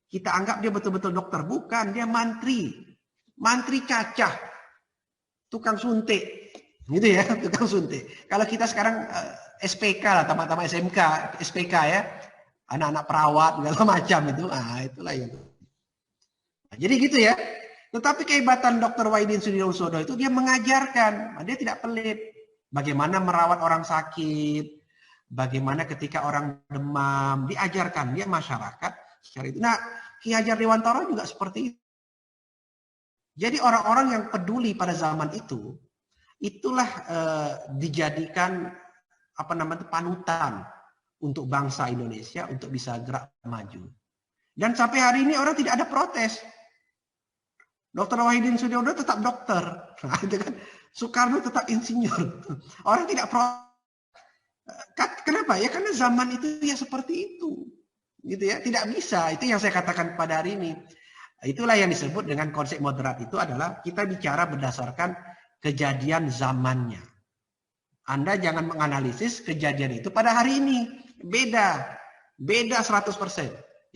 Kita anggap dia betul-betul dokter. Bukan, dia mantri. Mantri cacah. Tukang suntik. Gitu ya, tukang suntik. Kalau kita sekarang SPK lah, tamat-tamat SMK, SPK ya. Anak-anak perawat, segala macam itu. Ah, itulah yang itu. Nah, jadi gitu ya. Tetapi kehebatan Dr. Wahidin Sudirohusodo itu dia mengajarkan, dia tidak pelit. Bagaimana merawat orang sakit, bagaimana ketika orang demam diajarkan dia masyarakat secara itu. Nah, Ki Hajar Dewantara juga seperti itu. Jadi orang-orang yang peduli pada zaman itu, itulah dijadikan panutan untuk bangsa Indonesia untuk bisa gerak maju. Dan sampai hari ini orang tidak ada protes. Dr. Wahidin Sudiarto tetap dokter, Soekarno tetap insinyur. Orang tidak protes. Kenapa? Ya karena zaman itu ya seperti itu, gitu ya. Tidak bisa. Itu yang saya katakan pada hari ini. Itulah yang disebut dengan konsep moderat itu adalah kita bicara berdasarkan kejadian zamannya. Anda jangan menganalisis kejadian itu pada hari ini. Beda 100%.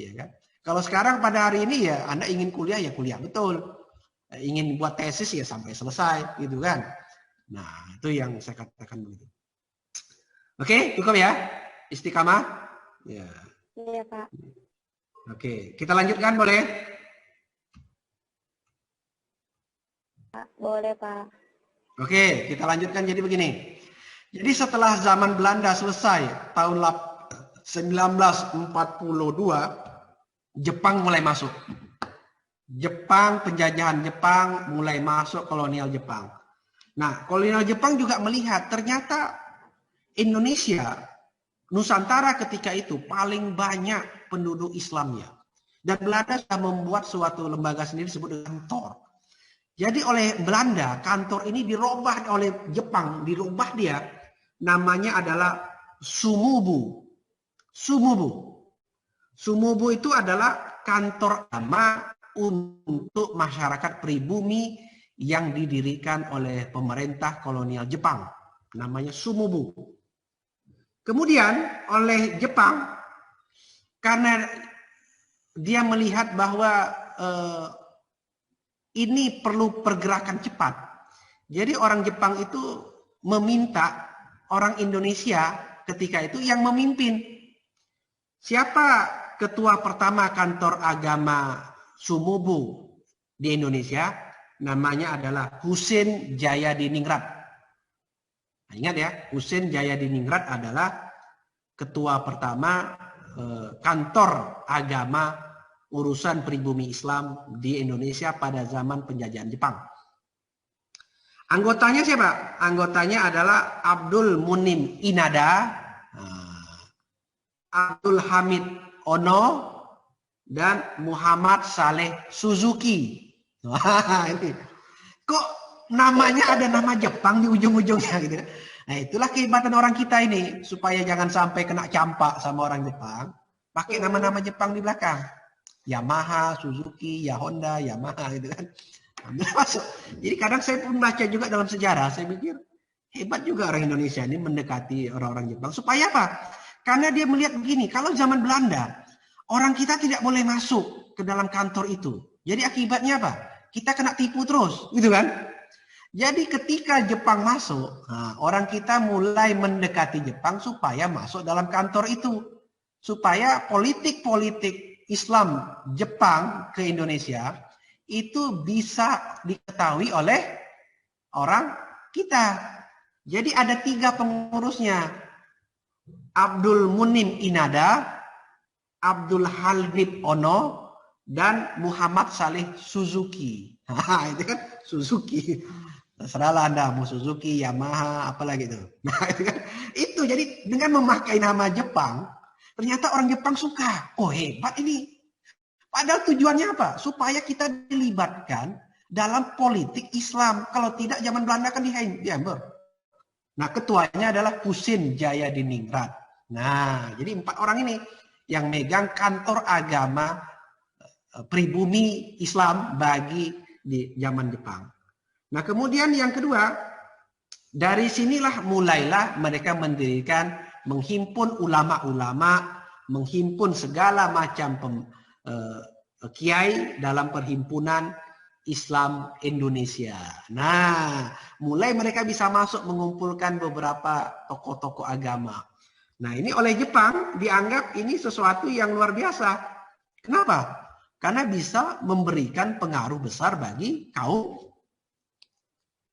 Ya kan? Kalau sekarang pada hari ini ya Anda ingin kuliah ya kuliah betul. Ingin buat tesis ya sampai selesai, gitu kan. Nah, itu yang saya katakan begitu. Oke, cukup ya? Istiqamah? Ya. Iya, Pak. Oke, kita lanjutkan boleh? Boleh, Pak. Oke, kita lanjutkan jadi begini. Jadi setelah zaman Belanda selesai tahun 1942, Jepang mulai masuk. Penjajahan Jepang mulai masuk kolonial Jepang. Nah, kolonial Jepang juga melihat ternyata Indonesia, Nusantara ketika itu paling banyak penduduk Islamnya. Dan Belanda sudah membuat suatu lembaga sendiri disebut kantor. Jadi oleh Belanda, kantor ini dirubah oleh Jepang, dirubah dia. Namanya adalah Sumubu. Sumubu itu adalah kantor agama untuk masyarakat pribumi yang didirikan oleh pemerintah kolonial Jepang. Namanya Sumubu. Kemudian oleh Jepang, karena dia melihat bahwa ini perlu pergerakan cepat. Jadi orang Jepang itu meminta orang Indonesia ketika itu yang memimpin. Siapa ketua pertama kantor agama Sumubu di Indonesia? Namanya adalah Husein Jayadiningrat. Nah, ingat ya, Husein Jayadiningrat adalah ketua pertama kantor agama urusan pribumi Islam di Indonesia pada zaman penjajahan Jepang. Anggotanya siapa? Anggotanya adalah Abdul Munim Inada, Abdul Hamid Ono, dan Muhammad Saleh Suzuki. Wah, ini kok namanya ada nama Jepang di ujung-ujungnya gitu. Nah, itulah kehebatan orang kita ini, supaya jangan sampai kena campak sama orang Jepang, pakai nama-nama Jepang di belakang. Yamaha, Suzuki, ya Honda, Yamaha gitu kan. Masuk. Jadi kadang saya pun baca juga dalam sejarah, saya pikir hebat juga orang Indonesia ini mendekati orang-orang Jepang. Supaya apa? Karena dia melihat begini, kalau zaman Belanda, orang kita tidak boleh masuk ke dalam kantor itu. Jadi akibatnya apa? Kita kena tipu terus, gitu kan? Jadi ketika Jepang masuk, orang kita mulai mendekati Jepang supaya masuk dalam kantor itu. Supaya politik-politik Islam Jepang ke Indonesia itu bisa diketahui oleh orang kita. Jadi ada 3 pengurusnya. Abdul Munim Inada, Abdul Hamid Ono, dan Muhammad Saleh Suzuki. Itu kan Suzuki. Terserahlah Anda mau Suzuki, Yamaha, apalagi itu. Nah, itu kan. Itu jadi dengan memakai nama Jepang, ternyata orang Jepang suka. Oh, hebat ini. Padahal tujuannya apa? Supaya kita dilibatkan dalam politik Islam. Kalau tidak zaman Belanda kan dihambar. Nah, ketuanya adalah Husein Jayadiningrat. Nah, jadi 4 orang ini yang megang kantor agama pribumi Islam bagi di zaman Jepang. Nah, kemudian yang kedua, dari sinilah mulailah mereka mendirikan, menghimpun ulama-ulama, menghimpun segala macam kiai dalam perhimpunan Islam Indonesia. Nah, mulai mereka bisa masuk mengumpulkan beberapa tokoh-tokoh agama. Nah, ini oleh Jepang dianggap ini sesuatu yang luar biasa. Kenapa? Karena bisa memberikan pengaruh besar bagi kaum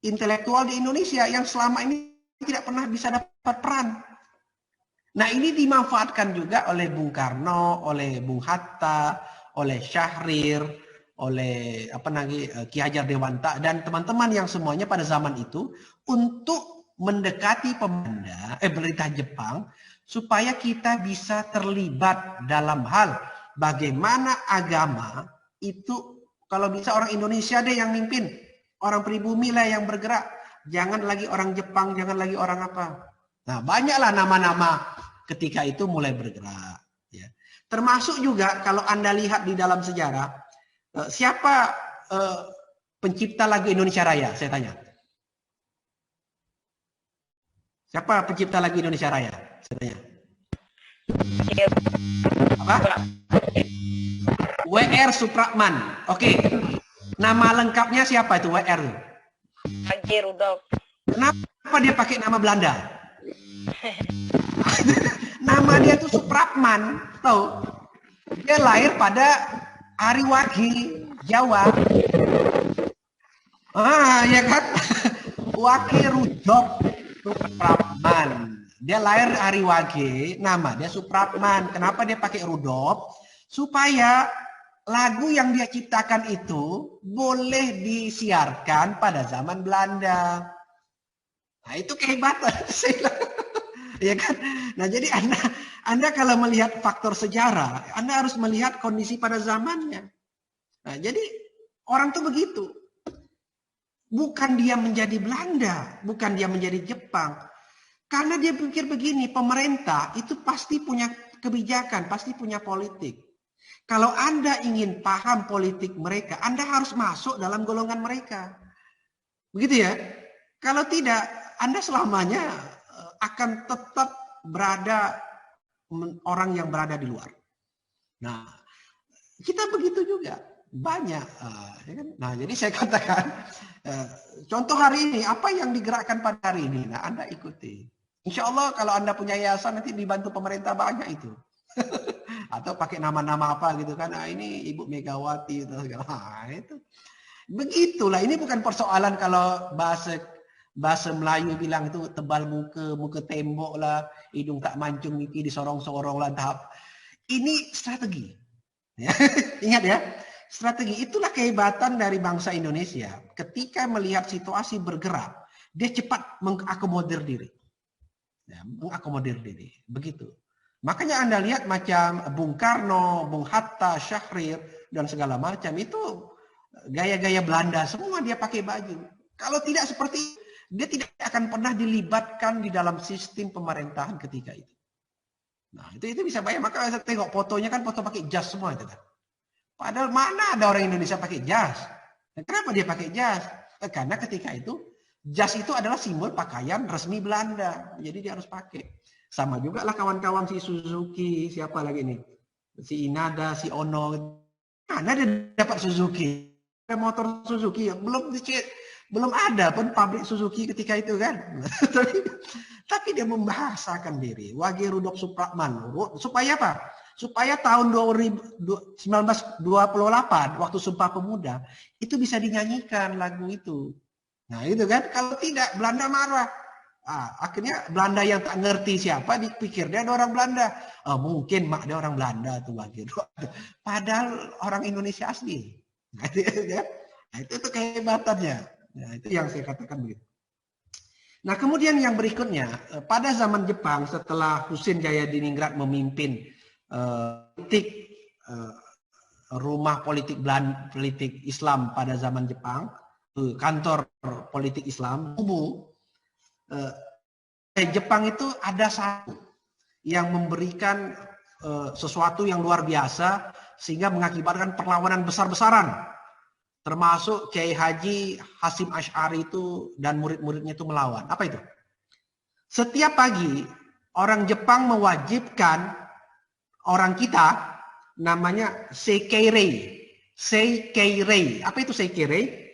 intelektual di Indonesia yang selama ini tidak pernah bisa dapat peran. Nah, ini dimanfaatkan juga oleh Bung Karno, oleh Bung Hatta, oleh Syahrir, oleh Ki Hajar Dewantara dan teman-teman yang semuanya pada zaman itu untuk mendekati pemerintah Jepang supaya kita bisa terlibat dalam hal bagaimana agama itu, kalau bisa orang Indonesia deh yang mimpin, orang pribumi lah yang bergerak, jangan lagi orang Jepang, jangan lagi orang apa. Nah, banyaklah nama-nama ketika itu mulai bergerak. Ya. Termasuk juga kalau Anda lihat di dalam sejarah, siapa pencipta lagu Indonesia Raya? Saya tanya. Siapa pencipta lagu Indonesia Raya? Saya tanya. Apa? W.R. Supratman. Oke. Nama lengkapnya siapa itu W.R.? Haji Rudolf. Kenapa dia pakai nama Belanda? Nama dia tuh Supratman, tahu? Dia lahir pada Hari Wage, Jawa. Ya kan? Wage Rudolf Supratman. Dia lahir Hari Wage, nama dia Supratman. Kenapa dia pakai Rudolf? Supaya lagu yang dia ciptakan itu boleh disiarkan pada zaman Belanda. Nah, itu kehebatan. Ya kan? Nah, jadi Anda kalau melihat faktor sejarah, Anda harus melihat kondisi pada zamannya. Nah, jadi orang tuh begitu. Bukan dia menjadi Belanda, bukan dia menjadi Jepang. Karena dia pikir begini, pemerintah itu pasti punya kebijakan, pasti punya politik. Kalau Anda ingin paham politik mereka, Anda harus masuk dalam golongan mereka. Begitu ya? Kalau tidak, Anda selamanya akan tetap berada orang yang berada di luar. Nah, kita begitu juga banyak. Nah, jadi saya katakan, contoh hari ini apa yang digerakkan pada hari ini. Nah, Anda ikuti. Insya Allah kalau Anda punya yayasan nanti dibantu pemerintah banyak itu. Atau pakai nama-nama apa gitu kan? Nah, ini Ibu Megawati atau segala. Nah, itu. Begitulah. Ini bukan persoalan kalau bahasa Melayu bilang itu tebal muka tembok lah, hidung tak mancung, mimpi disorong-sorong lah, tahap. Ini strategi. Ya. Ingat ya, strategi itulah kehebatan dari bangsa Indonesia. Ketika melihat situasi bergerak, dia cepat mengakomodir diri. Ya, mengakomodir diri. Begitu. Makanya Anda lihat macam Bung Karno, Bung Hatta, Syahrir, dan segala macam itu gaya-gaya Belanda. Semua dia pakai baju. Kalau tidak seperti itu, dia tidak akan pernah dilibatkan di dalam sistem pemerintahan ketika itu. Nah, itu bisa bayang. Maka saya tengok fotonya kan foto pakai jas semua itu kan. Padahal mana ada orang Indonesia pakai jas? Nah, kenapa dia pakai jas? Karena ketika itu jas itu adalah simbol pakaian resmi Belanda. Jadi dia harus pakai. Sama juga lah kawan-kawan si Suzuki, siapa lagi nih? Si Inada, si Ono. Mana dia dapat Suzuki? Motor Suzuki yang belum ada pun pabrik Suzuki ketika itu kan. Tapi dia membahasakan diri. Wage Rudolf Supratman. Supaya apa? Supaya tahun 1928 waktu Sumpah Pemuda itu bisa dinyanyikan lagu itu. Nah itu kan. Kalau tidak Belanda marah. Akhirnya Belanda yang tak ngerti siapa dipikir dia ada orang Belanda. Mungkin mak dia orang Belanda tuh Wage. Padahal orang Indonesia asli. Nah, itu kehebatannya. Nah, itu yang saya katakan begitu. Nah, kemudian yang berikutnya, pada zaman Jepang setelah Husein Jayadiningrat memimpin rumah politik Islam pada zaman Jepang, kantor politik Islam, Jepang itu ada satu yang memberikan sesuatu yang luar biasa sehingga mengakibatkan perlawanan besar-besaran. Termasuk Kiai Haji Hasyim Asy'ari itu dan murid-muridnya itu melawan. Apa itu? Setiap pagi orang Jepang mewajibkan orang kita namanya seikeirei. Seikeirei. Apa itu seikeirei?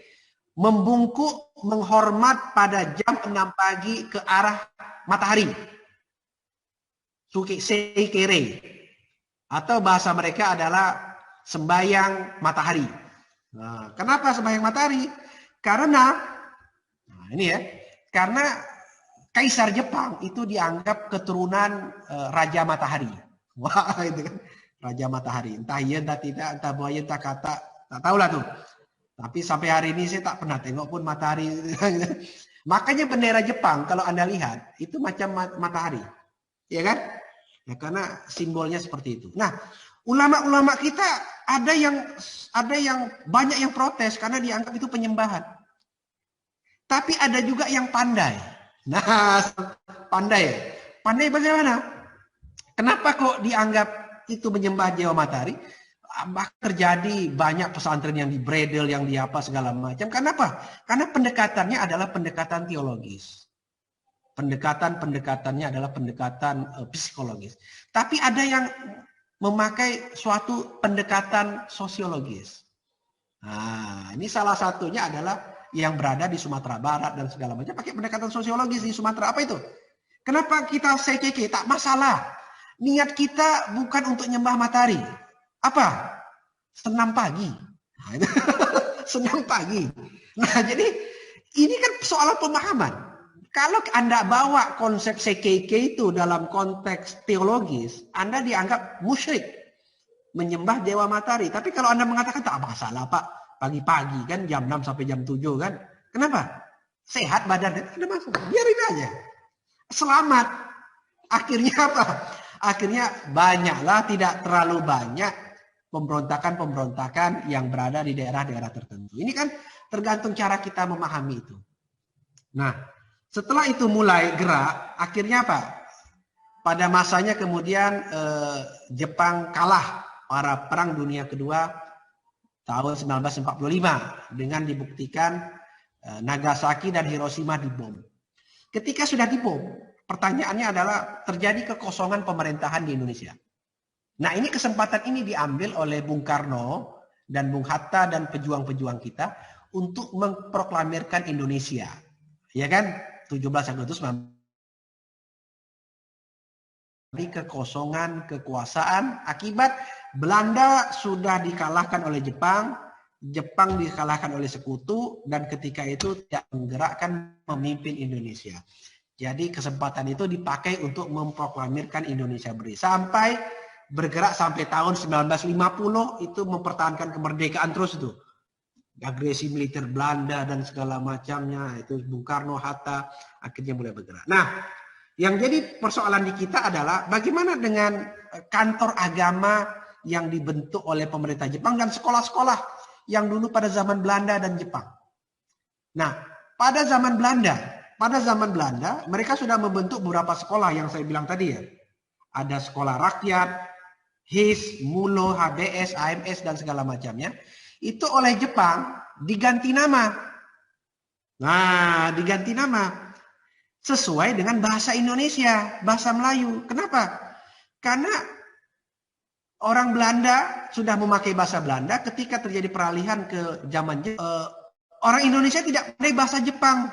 Membungkuk menghormat pada jam 6 pagi ke arah matahari. Seikeirei. Atau bahasa mereka adalah sembayang matahari. Nah, kenapa sembahyang matahari? Karena, nah ini ya, karena Kaisar Jepang itu dianggap keturunan Raja Matahari. Wah, itu kan Raja Matahari. Entah iya, entah tidak, entah buaya, entah kata, tak tahulah tuh. Tapi sampai hari ini saya tak pernah tengok pun matahari. Makanya bendera Jepang kalau Anda lihat itu macam matahari. Ya kan? Ya, karena simbolnya seperti itu. Nah, ulama-ulama kita ada yang banyak yang protes karena dianggap itu penyembahan. Tapi ada juga yang pandai. Nah, pandai. Pandai bagaimana? Kenapa kok dianggap itu menyembah dewa matahari? Bahkan terjadi banyak pesantren yang dibredel, yang diapa segala macam. Kenapa? Karena pendekatannya adalah pendekatan teologis. Pendekatannya adalah pendekatan psikologis. Tapi ada yang memakai suatu pendekatan sosiologis. Nah, ini salah satunya adalah yang berada di Sumatera Barat dan segala macam pakai pendekatan sosiologis di Sumatera. Apa itu? Kenapa kita sekeke? Tak masalah. Niat kita bukan untuk nyembah matahari. Apa? Senam pagi. Senam pagi. Nah, jadi ini kan soal pemahaman. Kalau Anda bawa konsep sekeke itu dalam konteks teologis, Anda dianggap musyrik. Menyembah dewa matahari. Tapi kalau Anda mengatakan tak masalah, Pak. Pagi-pagi kan jam 6 sampai jam 7 kan. Kenapa? Sehat badan, ada masalah. Biarin aja. Selamat. Akhirnya apa? Akhirnya banyaklah, tidak terlalu banyak pemberontakan-pemberontakan yang berada di daerah-daerah tertentu. Ini kan tergantung cara kita memahami itu. Nah, setelah itu mulai gerak, akhirnya apa? Pada masanya kemudian Jepang kalah pada Perang Dunia Kedua tahun 1945 dengan dibuktikan Nagasaki dan Hiroshima dibom. Ketika sudah dibom, pertanyaannya adalah terjadi kekosongan pemerintahan di Indonesia. Nah, ini kesempatan ini diambil oleh Bung Karno dan Bung Hatta dan pejuang-pejuang kita untuk memproklamirkan Indonesia. Ya kan? 17 Agustus kekosongan kekuasaan akibat Belanda sudah dikalahkan oleh Jepang, Jepang dikalahkan oleh sekutu, dan ketika itu tidak menggerakkan memimpin Indonesia. Jadi kesempatan itu dipakai untuk memproklamirkan Indonesia berdiri. Sampai bergerak sampai tahun 1950 itu mempertahankan kemerdekaan terus itu. Agresi militer Belanda dan segala macamnya, itu Bung Karno, Hatta akhirnya mulai bergerak. Nah, yang jadi persoalan di kita adalah bagaimana dengan kantor agama yang dibentuk oleh pemerintah Jepang dan sekolah-sekolah yang dulu pada zaman Belanda dan Jepang. Nah, pada zaman Belanda mereka sudah membentuk beberapa sekolah yang saya bilang tadi ya. Ada sekolah rakyat, HIS, MULO, HBS, AMS dan segala macamnya. Itu oleh Jepang diganti nama. Nah, diganti nama sesuai dengan bahasa Indonesia, bahasa Melayu. Kenapa? Karena orang Belanda sudah memakai bahasa Belanda, ketika terjadi peralihan ke zaman orang Indonesia tidak pandai bahasa Jepang.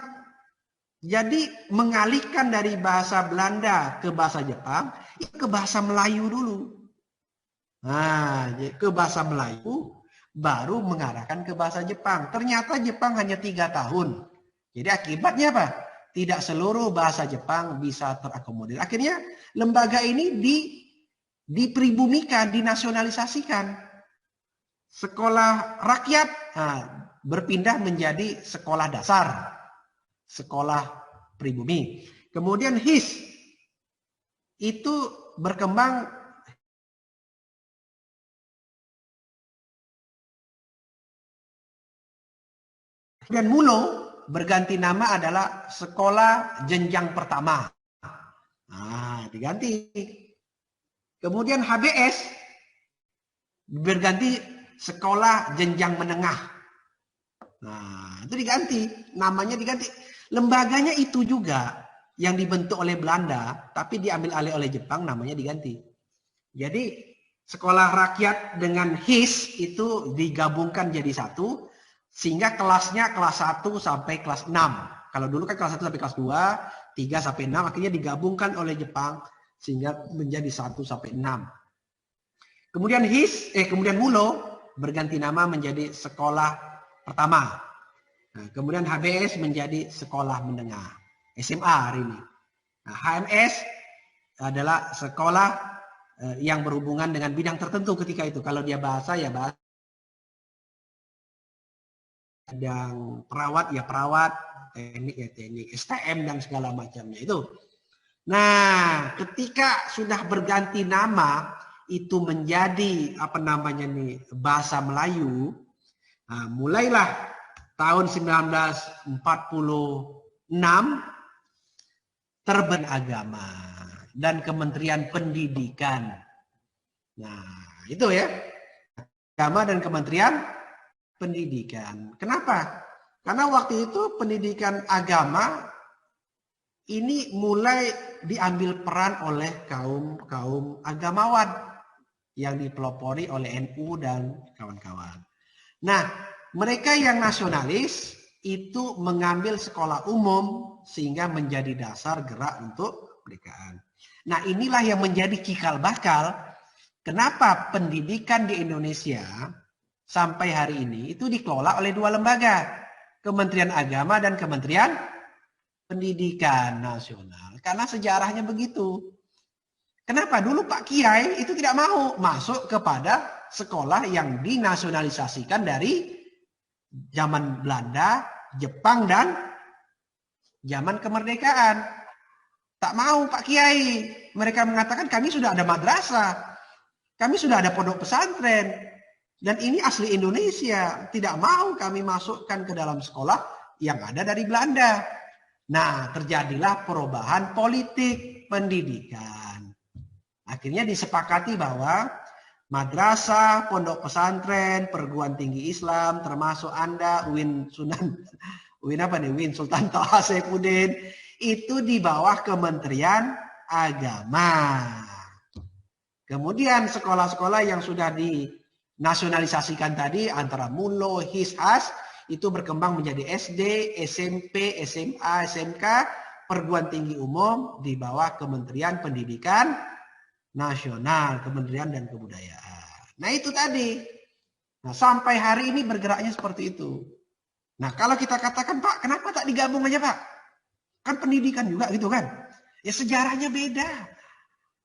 Jadi mengalihkan dari bahasa Belanda ke bahasa Jepang, itu ke bahasa Melayu dulu. Nah, ke bahasa Melayu baru mengarahkan ke bahasa Jepang. Ternyata Jepang hanya 3 tahun. Jadi akibatnya apa? Tidak seluruh bahasa Jepang bisa terakomodir. Akhirnya lembaga ini dipribumikan, dinasionalisasikan. Sekolah rakyat berpindah menjadi sekolah dasar, sekolah pribumi. Kemudian HIS itu berkembang dan MULO berganti nama adalah sekolah jenjang pertama. Nah, diganti. Kemudian HBS berganti sekolah jenjang menengah. Nah, itu diganti. Namanya diganti. Lembaganya itu juga yang dibentuk oleh Belanda, tapi diambil alih oleh Jepang, namanya diganti. Jadi, sekolah rakyat dengan HIS itu digabungkan jadi satu, sehingga kelasnya kelas 1 sampai kelas 6. Kalau dulu kan kelas 1 sampai kelas 2, 3 sampai 6 akhirnya digabungkan oleh Jepang sehingga menjadi 1 sampai 6. Kemudian kemudian MULO berganti nama menjadi sekolah pertama. Nah, kemudian HBS menjadi sekolah menengah. SMA hari ini. Nah, HMS adalah sekolah yang berhubungan dengan bidang tertentu ketika itu. Kalau dia bahasa ya bahasa, bidang perawat ya perawat, teknik ya teknik, STM dan segala macamnya itu. Nah, ketika sudah berganti nama itu menjadi apa namanya nih bahasa Melayu, nah, mulailah tahun 1946 terbentuk agama dan Kementerian Pendidikan. Nah, itu ya. Agama dan Kementerian Pendidikan. Kenapa? Karena waktu itu pendidikan agama ini mulai diambil peran oleh kaum agamawan yang dipelopori oleh NU dan kawan-kawan. Nah, mereka yang nasionalis itu mengambil sekolah umum sehingga menjadi dasar gerak untuk kemerdekaan. Nah, inilah yang menjadi cikal bakal kenapa pendidikan di Indonesia sampai hari ini itu dikelola oleh dua lembaga, Kementerian Agama dan Kementerian Pendidikan Nasional. Karena sejarahnya begitu. Kenapa? Dulu Pak Kiai itu tidak mau masuk kepada sekolah yang dinasionalisasikan dari zaman Belanda, Jepang, dan zaman kemerdekaan. Tak mau Pak Kiai. Mereka mengatakan kami sudah ada madrasah. Kami sudah ada pondok pesantren. Dan ini asli Indonesia. Tidak mau kami masukkan ke dalam sekolah yang ada dari Belanda. Nah, terjadilah perubahan politik pendidikan. Akhirnya disepakati bahwa madrasah, pondok pesantren, perguruan tinggi Islam, termasuk Anda, Win Sultan Toha Saifuddin, itu di bawah Kementerian Agama. Kemudian sekolah-sekolah yang sudah dinasionalisasikan tadi antara Mulo, His-Has itu berkembang menjadi SD, SMP, SMA, SMK, perguruan tinggi umum di bawah Kementerian Pendidikan Nasional, Kementerian dan Kebudayaan. Nah itu tadi. Nah sampai hari ini bergeraknya seperti itu. Nah kalau kita katakan Pak, kenapa tak digabung aja Pak? Kan pendidikan juga gitu kan. Ya sejarahnya beda.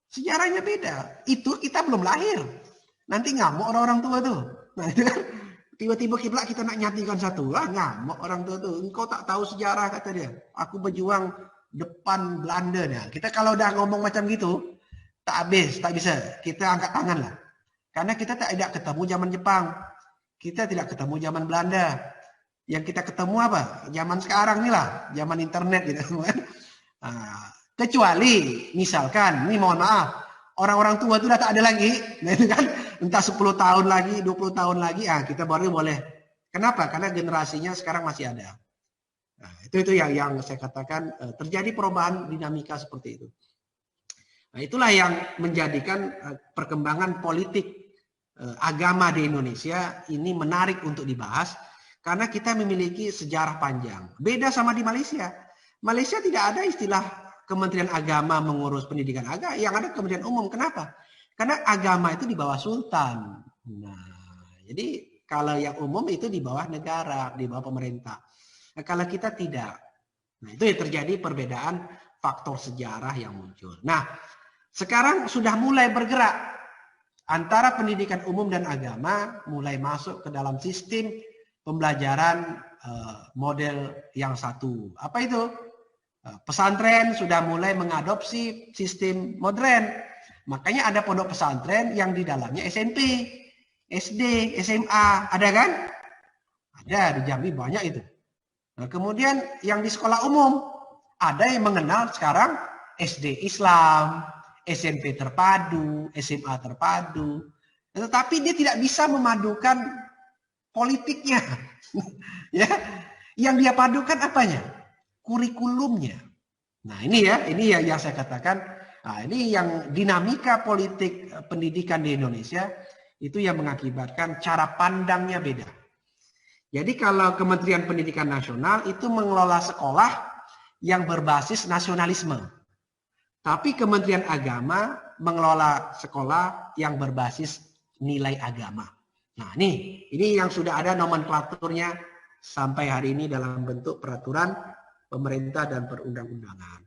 Sejarahnya beda. Itu kita belum lahir. Nanti ngamuk orang tua tuh. Nah itu kan. Tiba-tiba kiblat kita nak nyatikan satu. Ngamuk orang tua tuh. Engkau tak tahu sejarah kata dia. Aku berjuang depan Belanda. Nah, kita kalau udah ngomong macam gitu. Tak habis, tak bisa. Kita angkat tangan lah. Karena kita tidak ketemu zaman Jepang. Kita tidak ketemu zaman Belanda. Yang kita ketemu apa? Zaman sekarang nih lah. Zaman internet gitu. Nah, kecuali misalkan, ini mohon maaf. Orang-orang tua itu udah tak ada lagi. Nah, itu kan entah 10 tahun lagi, 20 tahun lagi. Kita baru boleh. Kenapa? Karena generasinya sekarang masih ada. Nah, itu yang saya katakan terjadi perubahan dinamika seperti itu. Nah, itulah yang menjadikan perkembangan politik agama di Indonesia ini menarik untuk dibahas karena kita memiliki sejarah panjang. Beda sama di Malaysia. Malaysia tidak ada istilah Kementerian Agama mengurus pendidikan agama, yang ada Kementerian Umum. Kenapa? Karena agama itu di bawah sultan. Nah, jadi kalau yang umum itu di bawah negara, di bawah pemerintah. Nah, kalau kita tidak. Nah, itu yang terjadi perbedaan faktor sejarah yang muncul. Nah, sekarang sudah mulai bergerak antara pendidikan umum dan agama mulai masuk ke dalam sistem pembelajaran model yang satu. Apa itu? Pesantren sudah mulai mengadopsi sistem modern. Makanya ada pondok pesantren yang di dalamnya SMP, SD, SMA. Ada kan? Ada, di Jambi banyak itu. Nah, kemudian yang di sekolah umum. Ada yang mengenal sekarang SD Islam, SMP terpadu, SMA terpadu. Tetapi dia tidak bisa memadukan politiknya. Ya, yang dia padukan apanya? Kurikulumnya. Nah, ini ya yang saya katakan. Nah, ini yang dinamika politik pendidikan di Indonesia itu yang mengakibatkan cara pandangnya beda. Jadi kalau Kementerian Pendidikan Nasional itu mengelola sekolah yang berbasis nasionalisme. Tapi Kementerian Agama mengelola sekolah yang berbasis nilai agama. Nah, ini yang sudah ada nomenklaturnya sampai hari ini dalam bentuk peraturan pemerintah dan perundang-undangan.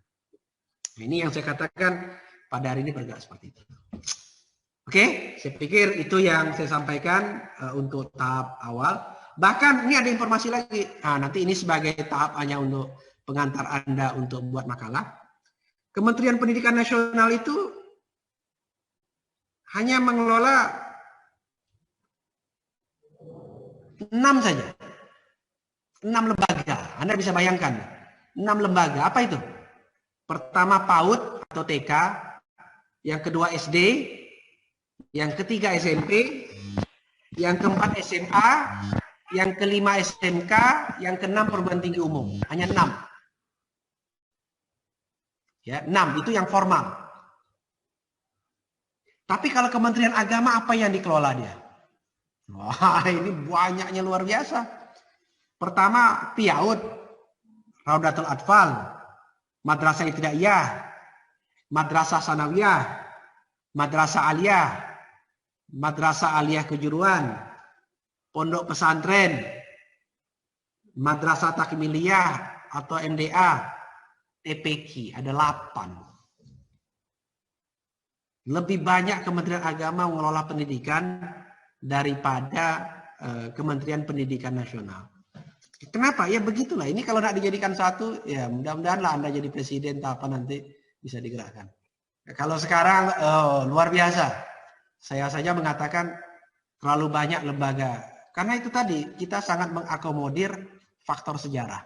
Ini yang saya katakan pada hari ini bergerak seperti itu. Oke, saya pikir itu yang saya sampaikan untuk tahap awal. Bahkan ini ada informasi lagi. Nah, nanti ini sebagai tahap hanya untuk pengantar Anda untuk buat makalah. Kementerian Pendidikan Nasional itu hanya mengelola 6 saja. 6 lembaga. Anda bisa bayangkan. 6 lembaga. Apa itu? Pertama PAUD atau TK. Yang kedua SD. Yang ketiga SMP. Yang keempat SMA. Yang kelima SMK. Yang keenam perguruan tinggi umum. Hanya 6. Ya, 6. Itu yang formal. Tapi kalau Kementerian Agama apa yang dikelola dia? Wah, ini banyaknya luar biasa. Pertama, PIAUD, Raudatul Atfal, Madrasah Ibtidaiyah, Madrasah Sanawiyah, Madrasah Aliyah, Madrasah Aliyah Kejuruan, Pondok Pesantren, Madrasah Takmiliyah atau MDA, TPQ, ada 8. Lebih banyak Kementerian Agama mengelola pendidikan daripada Kementerian Pendidikan Nasional. Kenapa? Ya begitulah. Ini kalau tidak dijadikan satu, ya mudah-mudahanlah Anda jadi presiden atau apa nanti bisa digerakkan. Kalau sekarang luar biasa. Saya saja mengatakan terlalu banyak lembaga. Karena itu tadi kita sangat mengakomodir faktor sejarah.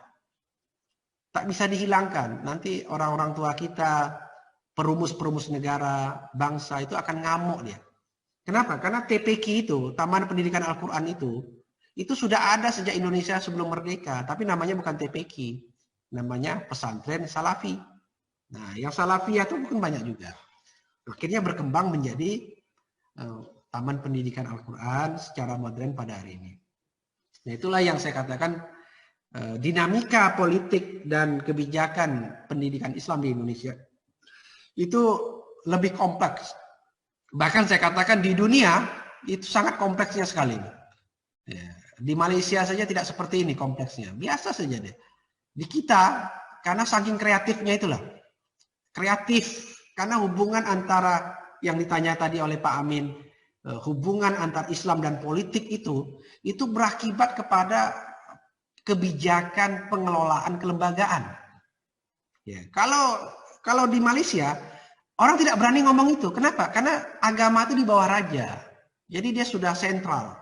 Tak bisa dihilangkan. Nanti orang-orang tua kita, perumus-perumus negara, bangsa itu akan ngamuk dia. Kenapa? Karena TPQ itu, Taman Pendidikan Al-Quran itu sudah ada sejak Indonesia sebelum merdeka. Tapi namanya bukan TPQ. Namanya pesantren Salafi. Nah, yang Salafiyah itu bukan banyak juga. Akhirnya berkembang menjadi Taman Pendidikan Al-Quran secara modern pada hari ini. Nah, itulah yang saya katakan dinamika politik dan kebijakan pendidikan Islam di Indonesia itu lebih kompleks. Bahkan saya katakan di dunia itu sangat kompleksnya sekali. Ya, di Malaysia saja tidak seperti ini kompleksnya. Biasa saja deh. Di kita, karena saking kreatifnya itulah. Kreatif. Karena hubungan antara yang ditanya tadi oleh Pak Amin, hubungan antar Islam dan politik itu berakibat kepada kebijakan pengelolaan kelembagaan. Ya, kalau di Malaysia, orang tidak berani ngomong itu. Kenapa? Karena agama itu di bawah raja. Jadi dia sudah sentral.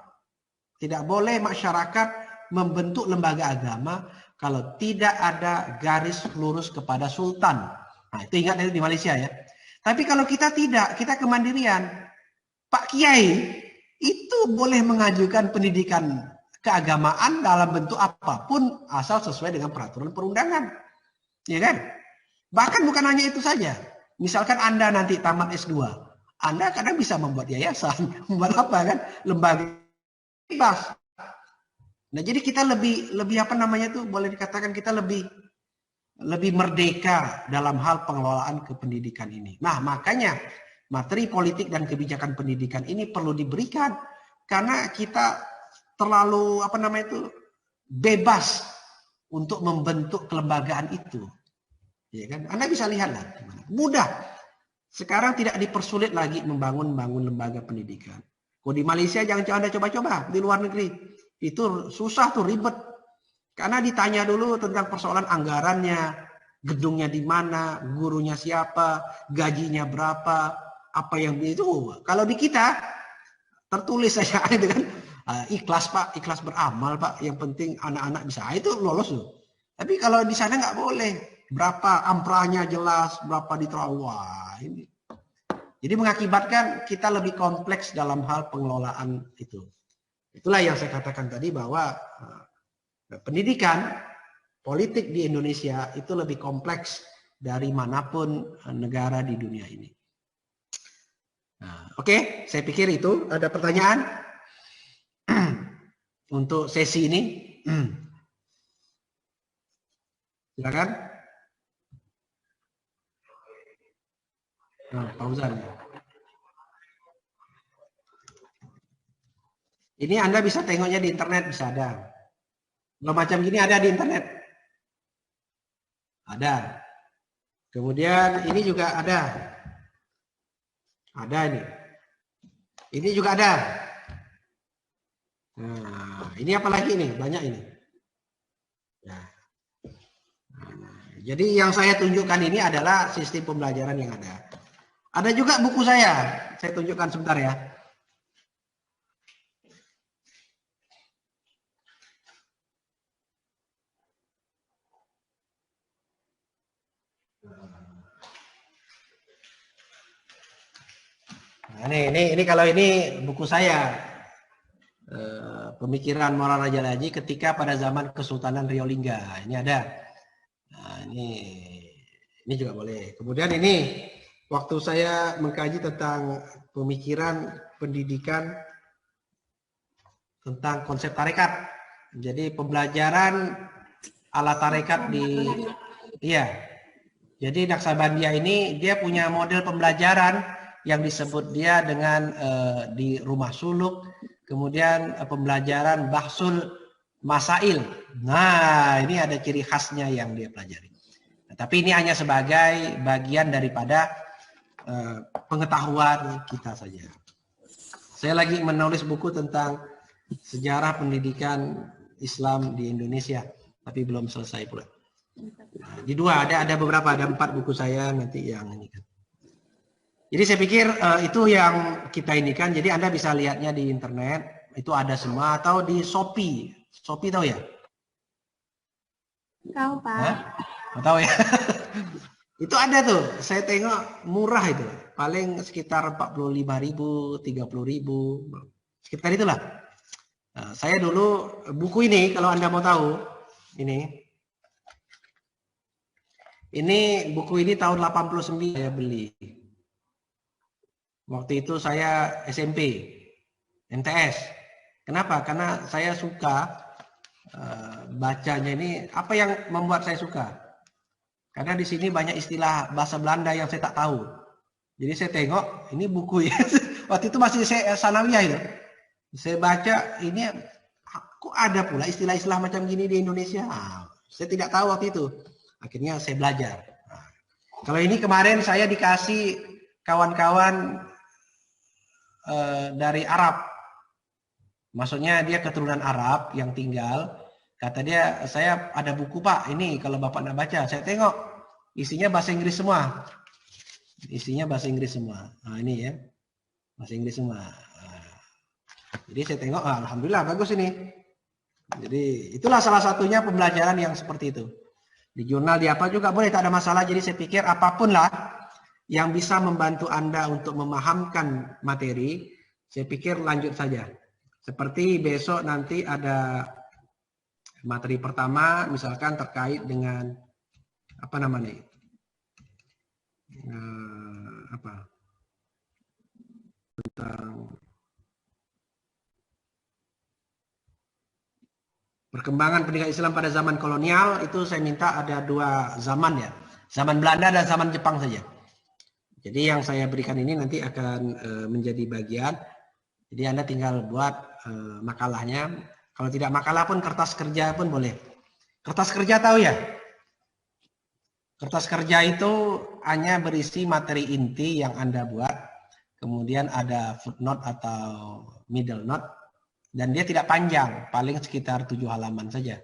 Tidak boleh masyarakat membentuk lembaga agama kalau tidak ada garis lurus kepada sultan. Nah, itu ingat di Malaysia ya. Tapi kalau kita tidak, kita kemandirian. Pak Kiai itu boleh mengajukan pendidikan keagamaan dalam bentuk apapun asal sesuai dengan peraturan perundangan. Ya kan? Bahkan bukan hanya itu saja. Misalkan Anda nanti tamat S2, Anda kadang bisa membuat yayasan, membuat apa kan? Lembaga bebas. Nah, jadi kita lebih apa namanya itu boleh dikatakan kita lebih merdeka dalam hal pengelolaan kependidikan ini. Nah, makanya materi politik dan kebijakan pendidikan ini perlu diberikan karena kita terlalu apa namanya itu bebas untuk membentuk kelembagaan itu. Ya kan? Anda bisa lihatlah mudah. Sekarang tidak dipersulit lagi membangun lembaga pendidikan. Kalau di Malaysia jangan Anda coba-coba di luar negeri. Itu susah tuh, ribet. Karena ditanya dulu tentang persoalan anggarannya, gedungnya di mana, gurunya siapa, gajinya berapa, apa yang itu. Kalau di kita tertulis saja itu kan ikhlas Pak, ikhlas beramal Pak. Yang penting anak-anak bisa. Itu lolos loh. Tapi kalau di sana nggak boleh. Berapa amprahnya jelas, berapa diterawah. Ini. Jadi mengakibatkan kita lebih kompleks dalam hal pengelolaan itu. Itulah yang saya katakan tadi bahwa pendidikan politik di Indonesia itu lebih kompleks dari manapun negara di dunia ini. Nah, oke, saya pikir itu ada pertanyaan untuk sesi ini. Silakan. Nah, Pak Uzan. Ini Anda bisa tengoknya di internet, bisa ada. Kalau macam gini ada di internet. Ada. Kemudian ini juga ada. Ada ini. Ini juga ada. Nah, ini apa lagi nih? Banyak ini. Nah, jadi yang saya tunjukkan ini adalah sistem pembelajaran yang ada. Ada juga buku saya tunjukkan sebentar ya. Nah, ini kalau ini buku saya, pemikiran moral Raja Laji ketika pada zaman Kesultanan Riolingga. Ini ada. Nah, ini juga boleh. Kemudian ini waktu saya mengkaji tentang pemikiran pendidikan tentang konsep tarekat. Jadi pembelajaran ala tarekat iya. Jadi Naksabandia ini dia punya model pembelajaran yang disebut dia dengan di rumah suluk, kemudian pembelajaran bahsul masail. Nah, ini ada ciri khasnya yang dia pelajari. Nah, tapi ini hanya sebagai bagian daripada pengetahuan kita saja. Saya lagi menulis buku tentang sejarah pendidikan Islam di Indonesia, tapi belum selesai pula. Nah, di dua ada beberapa, ada 4 buku saya nanti yang ini kan. Jadi saya pikir itu yang kita ini kan. Jadi Anda bisa lihatnya di internet, itu ada semua, atau di Shopee. Shopee tahu ya? Tahu, Pak. Hah? Nggak tahu ya? Itu ada tuh, saya tengok murah itu. Paling sekitar 45.000, 30.000, sekitar itulah. Nah, saya dulu buku ini kalau Anda mau tahu, ini buku ini tahun 89 saya beli. Waktu itu saya SMP, MTS. Kenapa? Karena saya suka bacanya ini. Apa yang membuat saya suka? Karena di sini banyak istilah bahasa Belanda yang saya tak tahu. Jadi saya tengok, ini buku ya. Waktu itu masih saya sanawiyah itu. Saya baca, ini kok ada pula istilah-istilah macam gini di Indonesia. Saya tidak tahu waktu itu. Akhirnya saya belajar. Nah, kalau ini kemarin saya dikasih kawan-kawan dari Arab. Maksudnya dia keturunan Arab yang tinggal. Kata dia, saya ada buku Pak, ini kalau Bapak nak baca. Saya tengok, isinya bahasa Inggris semua. Isinya bahasa Inggris semua. Nah ini ya, bahasa Inggris semua. Nah, jadi saya tengok, alhamdulillah bagus ini. Jadi itulah salah satunya pembelajaran yang seperti itu. Di jurnal, di apa juga boleh, tak ada masalah. Jadi saya pikir apapun lah yang bisa membantu Anda untuk memahamkan materi, saya pikir lanjut saja. Seperti besok nanti ada materi pertama, misalkan terkait dengan apa namanya, tentang perkembangan pendidikan Islam pada zaman kolonial. Itu saya minta ada 2 zaman ya, zaman Belanda dan zaman Jepang saja. Jadi yang saya berikan ini nanti akan menjadi bagian. Jadi Anda tinggal buat makalahnya. Kalau tidak makalah pun kertas kerja pun boleh. Kertas kerja tahu ya? Kertas kerja itu hanya berisi materi inti yang Anda buat. Kemudian ada footnote atau middle note. Dan dia tidak panjang, paling sekitar 7 halaman saja.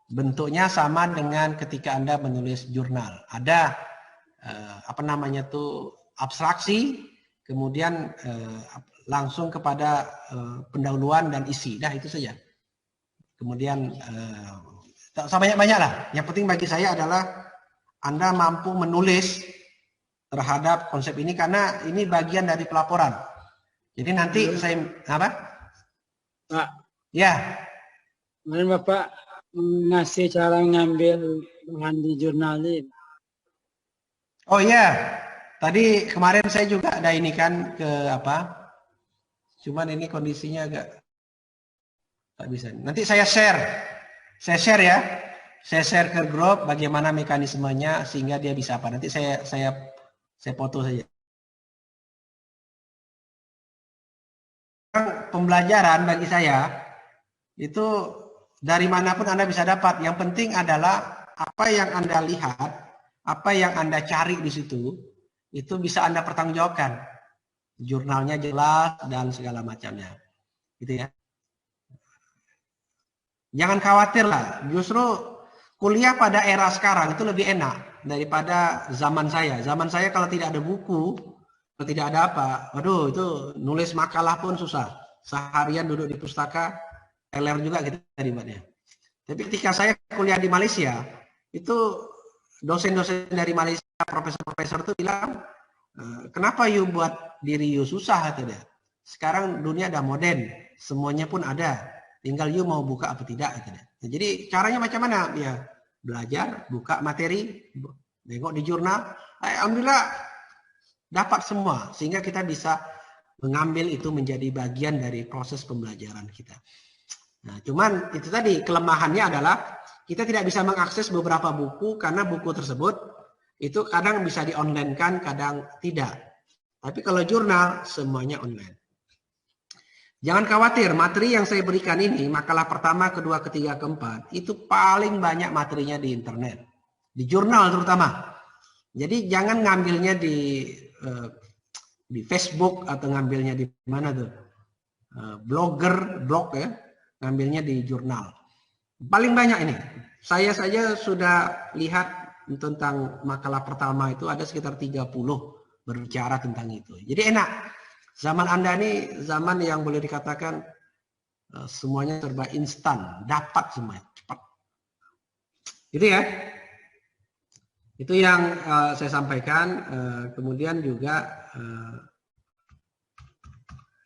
Bentuknya sama dengan ketika Anda menulis jurnal. Ada apa namanya tuh, abstraksi, kemudian langsung kepada pendahuluan dan isi. Dah itu saja. Kemudian tak usah banyak-banyak lah. Yang penting bagi saya adalah Anda mampu menulis terhadap konsep ini, karena ini bagian dari pelaporan. Jadi nanti saya apa? Pak, Ya. kemarin Bapak ngasih cara ngambil mandi jurnal ini. Oh iya. Tadi kemarin saya juga ada ini kan ke apa? Cuman ini kondisinya agak tak bisa. Nanti saya share. Saya share ya. Saya share ke grup bagaimana mekanismenya sehingga dia bisa apa. Nanti saya foto saja. Pembelajaran bagi saya itu dari manapun Anda bisa dapat. Yang penting adalah apa yang Anda lihat apa yang Anda cari di situ, itu bisa Anda pertanggungjawabkan. Jurnalnya jelas dan segala macamnya. Gitu ya. Jangan khawatir lah, justru kuliah pada era sekarang itu lebih enak daripada zaman saya. Zaman saya kalau tidak ada buku, kalau tidak ada apa, waduh itu nulis makalah pun susah. Seharian duduk di pustaka, LR juga kita ribetnya. Tapi ketika saya kuliah di Malaysia, itu dosen-dosen dari Malaysia, profesor-profesor itu bilang, kenapa you buat diri you susah, kata dia. Sekarang dunia ada modern, semuanya pun ada. Tinggal you mau buka apa tidak. Gitu. Nah, jadi caranya macam mana? Ya belajar, buka materi, tengok di jurnal. Alhamdulillah dapat semua. Sehingga kita bisa mengambil itu menjadi bagian dari proses pembelajaran kita. Nah, cuman itu tadi kelemahannya adalah kita tidak bisa mengakses beberapa buku karena buku tersebut itu kadang bisa di-online-kan, kadang tidak. Tapi kalau jurnal semuanya online. Jangan khawatir, materi yang saya berikan ini, makalah pertama, kedua, ketiga, keempat, itu paling banyak materinya di internet. Di jurnal terutama. Jadi jangan ngambilnya di Facebook atau ngambilnya di mana tuh. Blog ya, ngambilnya di jurnal. Paling banyak ini. Saya saja sudah lihat tentang makalah pertama itu ada sekitar 30 berbicara tentang itu. Jadi enak. Zaman Anda ini zaman yang boleh dikatakan semuanya serba instan, dapat semuanya cepat. Gitu ya. Itu yang saya sampaikan. Kemudian juga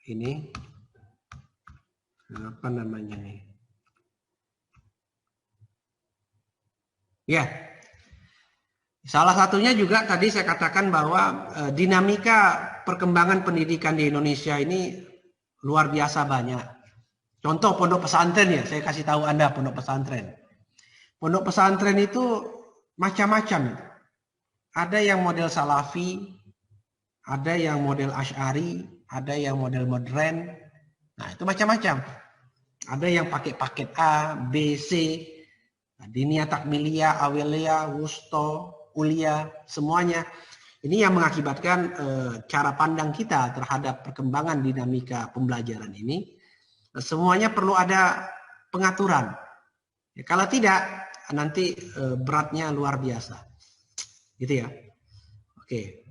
ini apa namanya nih? Ya. Salah satunya juga tadi saya katakan bahwa dinamika perkembangan pendidikan di Indonesia ini luar biasa banyak. Contoh pondok pesantren ya, saya kasih tahu Anda pondok pesantren. Pondok pesantren itu macam-macam. Ada yang model salafi, ada yang model asy'ari, ada yang model modern. Nah, itu macam-macam. Ada yang pakai paket A, B, C, diniyah takmiliyah, awaliyah, wusto, ulia, semuanya. Ini yang mengakibatkan cara pandang kita terhadap perkembangan dinamika pembelajaran ini. Semuanya perlu ada pengaturan. Ya, kalau tidak, nanti beratnya luar biasa. Gitu ya. Oke.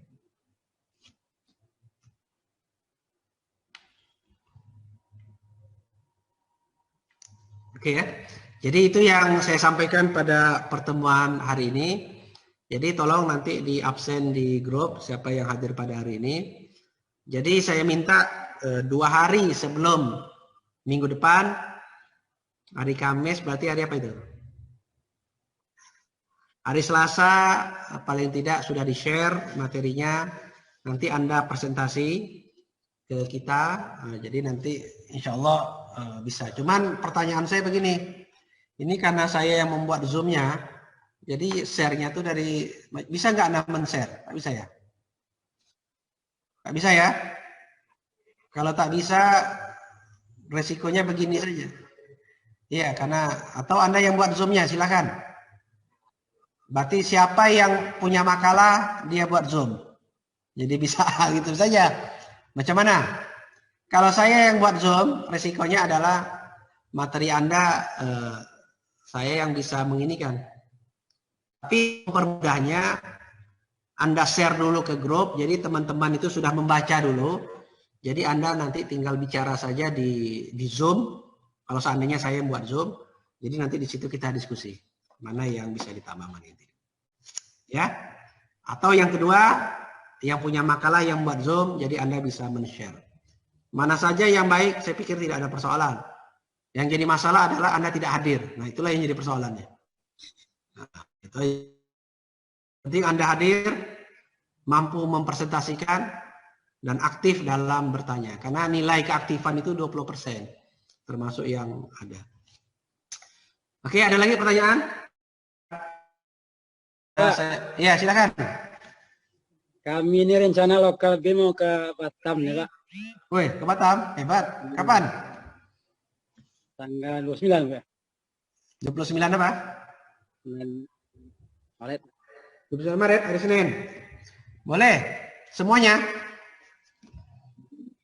Oke ya. Jadi itu yang saya sampaikan pada pertemuan hari ini. Jadi tolong nanti di absen di grup siapa yang hadir pada hari ini. Jadi saya minta 2 hari sebelum minggu depan, hari Kamis berarti hari apa itu? Hari Selasa paling tidak sudah di-share materinya. Nanti Anda presentasi ke kita. Jadi nanti insya Allah bisa. Cuman pertanyaan saya begini. Ini karena saya yang membuat Zoom-nya. Jadi share-nya tuh dari, bisa nggak Anda men-share? Tak bisa ya? Tak bisa ya? Kalau tak bisa, resikonya begini saja. Iya, karena, atau Anda yang buat Zoom-nya, silakan. Berarti siapa yang punya makalah, dia buat Zoom. Jadi bisa gitu saja. Macam mana? Kalau saya yang buat Zoom, resikonya adalah materi Anda, saya yang bisa menginikan. Tapi permudahnya Anda share dulu ke grup, jadi teman-teman itu sudah membaca dulu. Jadi Anda nanti tinggal bicara saja di Zoom. Kalau seandainya saya yang buat Zoom, jadi nanti di situ kita diskusi mana yang bisa ditambah mana itu. Ya. Atau yang kedua, yang punya makalah yang buat Zoom, jadi Anda bisa men-share. Mana saja yang baik, saya pikir tidak ada persoalan. Yang jadi masalah adalah Anda tidak hadir. Nah, itulah yang jadi persoalannya. Nah, itu penting Anda hadir, mampu mempresentasikan, dan aktif dalam bertanya. Karena nilai keaktifan itu 20%, termasuk yang ada. Oke, ada lagi pertanyaan? Ya, silakan. Kami ini rencana lokal B mau ke Batam ya Pak. Woi, ke Batam? Hebat. Kapan? Tanggal 29 Pak. 29 apa? 9 Maret. 29 Maret, hari Senin. Boleh? Semuanya?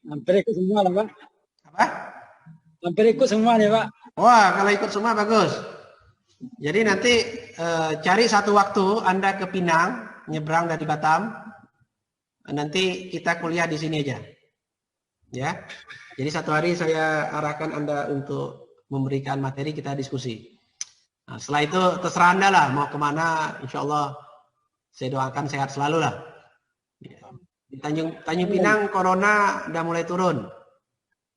Hampir ikut semua lah Pak. Apa? Hampir ikut semua nih Pak. Wah, kalau ikut semua bagus. Jadi nanti cari satu waktu Anda ke Pinang, nyebrang dari Batam. Nanti kita kuliah di sini aja. Ya. Jadi satu hari saya arahkan Anda untuk memberikan materi, kita diskusi. Nah, setelah itu terserah Anda lah mau kemana, insya Allah saya doakan sehat selalu lah. Di Tanjung Pinang corona udah mulai turun.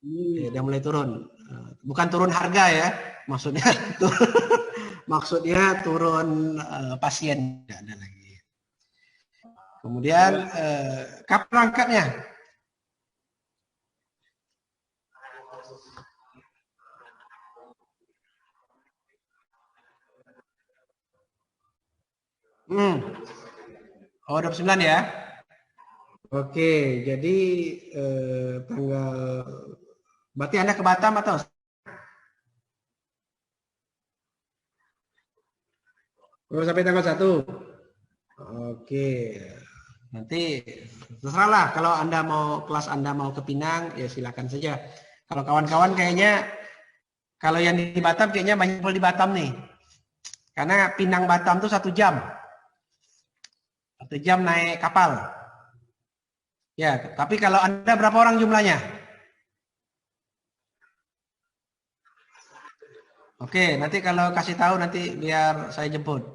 Ya, udah mulai turun. Bukan turun harga ya, maksudnya maksudnya turun pasien tidak ada lagi. Kemudian kapan berangkatnya? Oh, 29 ya? Oke, jadi tanggal... Berarti Anda ke Batam atau? Oh, sampai tanggal 1? Oke. Nanti terserah lah. Kalau Anda mau, kelas Anda mau ke Pinang, ya silakan saja. Kalau kawan-kawan kayaknya, kalau yang di Batam kayaknya banyak di Batam nih. Karena Pinang Batam tuh 1 jam. 1 jam naik kapal. Ya, tapi kalau Anda berapa orang jumlahnya? Oke, nanti kalau kasih tahu nanti biar saya jemput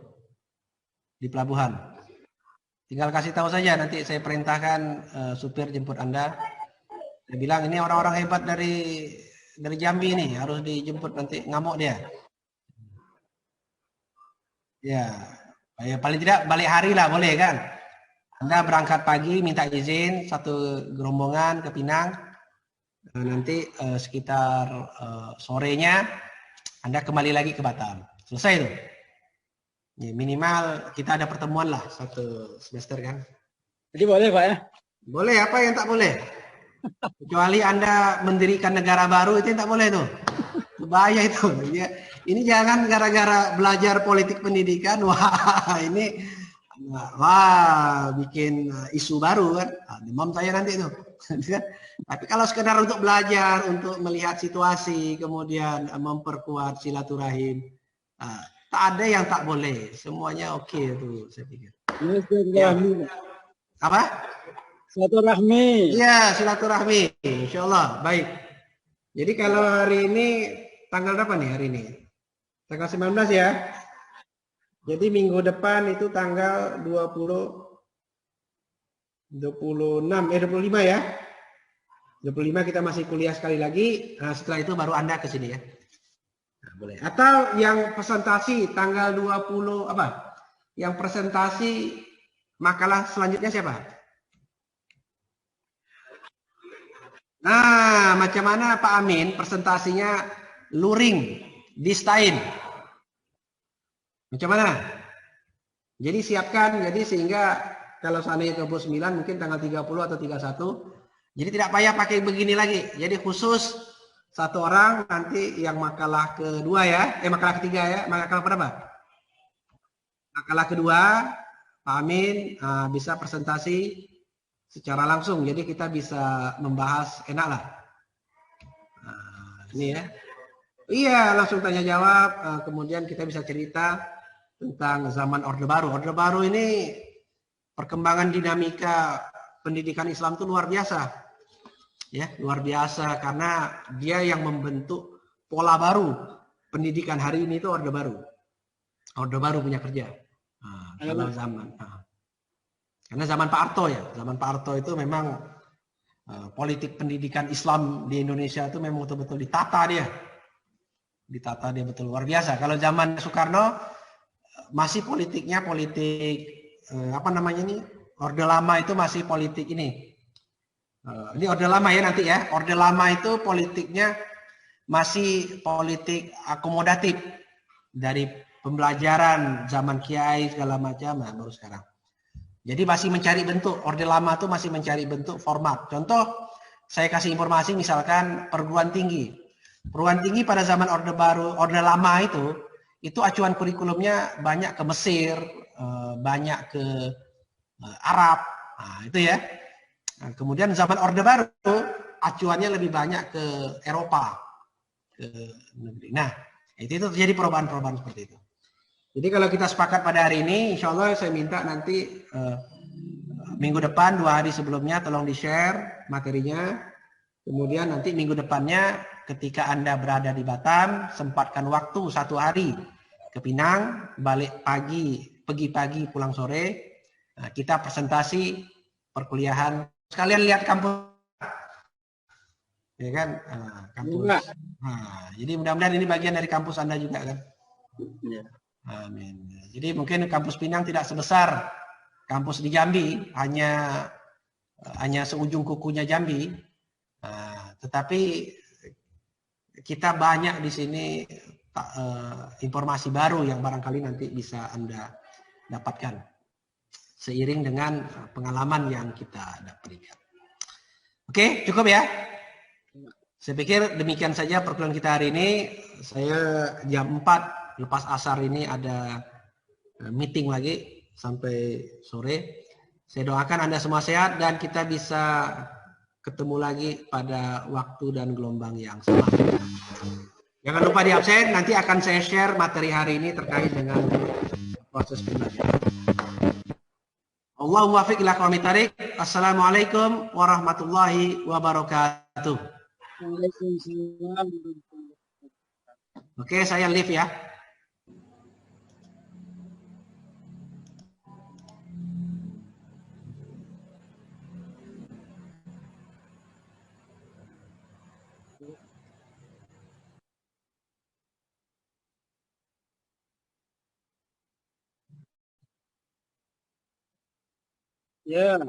di pelabuhan. Tinggal kasih tahu saja, nanti saya perintahkan supir jemput Anda. Saya bilang ini orang-orang hebat dari Jambi ini, harus dijemput, nanti ngamuk dia. Ya, paling tidak balik hari lah boleh kan? Anda berangkat pagi, minta izin satu gerombongan ke Pinang. Nanti sekitar sorenya Anda kembali lagi ke Batam. Selesai itu. Ya, minimal kita ada pertemuan lah 1 semester kan. Jadi boleh Pak ya? Boleh, apa yang tak boleh? Kecuali Anda mendirikan negara baru, itu yang tak boleh tuh. Bahaya itu. Ya, ini jangan gara-gara belajar politik pendidikan, wah bikin isu baru kan. Demam saya nanti itu. Tapi kalau sekedar untuk belajar, untuk melihat situasi, kemudian memperkuat silaturahim, tak ada yang tak boleh. Semuanya oke itu saya pikir. Ya. Apa? Silaturahmi. Iya, silaturahmi. Insya Allah. Baik. Jadi kalau hari ini tanggal berapa nih hari ini? Tanggal 19 ya. Jadi minggu depan itu tanggal 25 ya. 25 kita masih kuliah sekali lagi. Nah, setelah itu baru Anda ke sini ya. Nah, boleh. Atau yang presentasi tanggal 20 apa? Yang presentasi makalah selanjutnya siapa? Nah, macam mana Pak Amin presentasinya luring, distain. Macam mana? Jadi siapkan, jadi sehingga kalau seandainya 29 mungkin tanggal 30 atau 31. Jadi tidak payah pakai begini lagi. Jadi khusus satu orang nanti yang makalah kedua ya, makalah ketiga ya, makalah berapa? Makalah kedua, Pak Amin bisa presentasi secara langsung. Jadi kita bisa membahas enak lah. Nah, ini ya. Iya, langsung tanya jawab. Kemudian kita bisa cerita tentang zaman Orde Baru. Orde Baru ini perkembangan dinamika pendidikan Islam itu luar biasa. Ya, luar biasa karena dia yang membentuk pola baru pendidikan hari ini itu Orde Baru. Orde Baru punya kerja. Kalau zaman. Karena zaman Pak Harto ya, zaman Pak Harto itu memang politik pendidikan Islam di Indonesia itu memang betul-betul ditata dia. Ditata dia betul luar biasa. Kalau zaman Soekarno masih politiknya politik apa namanya ini? Orde Lama itu masih politik ini. Ini Orde Lama ya nanti ya. Orde Lama itu politiknya masih politik akomodatif dari pembelajaran zaman Kiai segala macam, baru sekarang. Jadi masih mencari bentuk. Orde Lama itu masih mencari bentuk format. Contoh, saya kasih informasi misalkan perguruan tinggi. Perguruan tinggi pada zaman Orde Baru, Orde Lama itu itu acuan kurikulumnya banyak ke Mesir, banyak ke Arab, nah, itu ya. Nah, kemudian zaman Orde Baru acuannya lebih banyak ke Eropa, ke negeri. Nah, itu terjadi perubahan-perubahan seperti itu. Jadi kalau kita sepakat pada hari ini, insya Allah saya minta nanti minggu depan 2 hari sebelumnya tolong di-share materinya. Kemudian nanti minggu depannya ketika Anda berada di Batam, sempatkan waktu 1 hari ke Pinang, balik pagi, pergi pagi, pulang sore. Nah, kita presentasi perkuliahan. Sekalian lihat kampus. Ya kan? Nah, kampus. Nah, jadi mudah-mudahan ini bagian dari kampus Anda juga kan? Ya. Amin. Jadi mungkin kampus Pinang tidak sebesar kampus di Jambi, hanya seujung kukunya Jambi. Nah, tetapi kita banyak di sini informasi baru yang barangkali nanti bisa Anda dapatkan seiring dengan pengalaman yang kita berikan. Oke, cukup ya. Saya pikir demikian saja perkuliahan kita hari ini. Saya jam 4 lepas asar ini ada meeting lagi sampai sore. Saya doakan Anda semua sehat dan kita bisa ketemu lagi pada waktu dan gelombang yang sama. Jangan lupa di absen, nanti akan saya share materi hari ini terkait dengan proses pembelajaran. Allahumma wafiq ila aqwamit thariq. Assalamualaikum warahmatullahi wabarakatuh. Waalaikumsalam. Oke, saya live ya. Ya.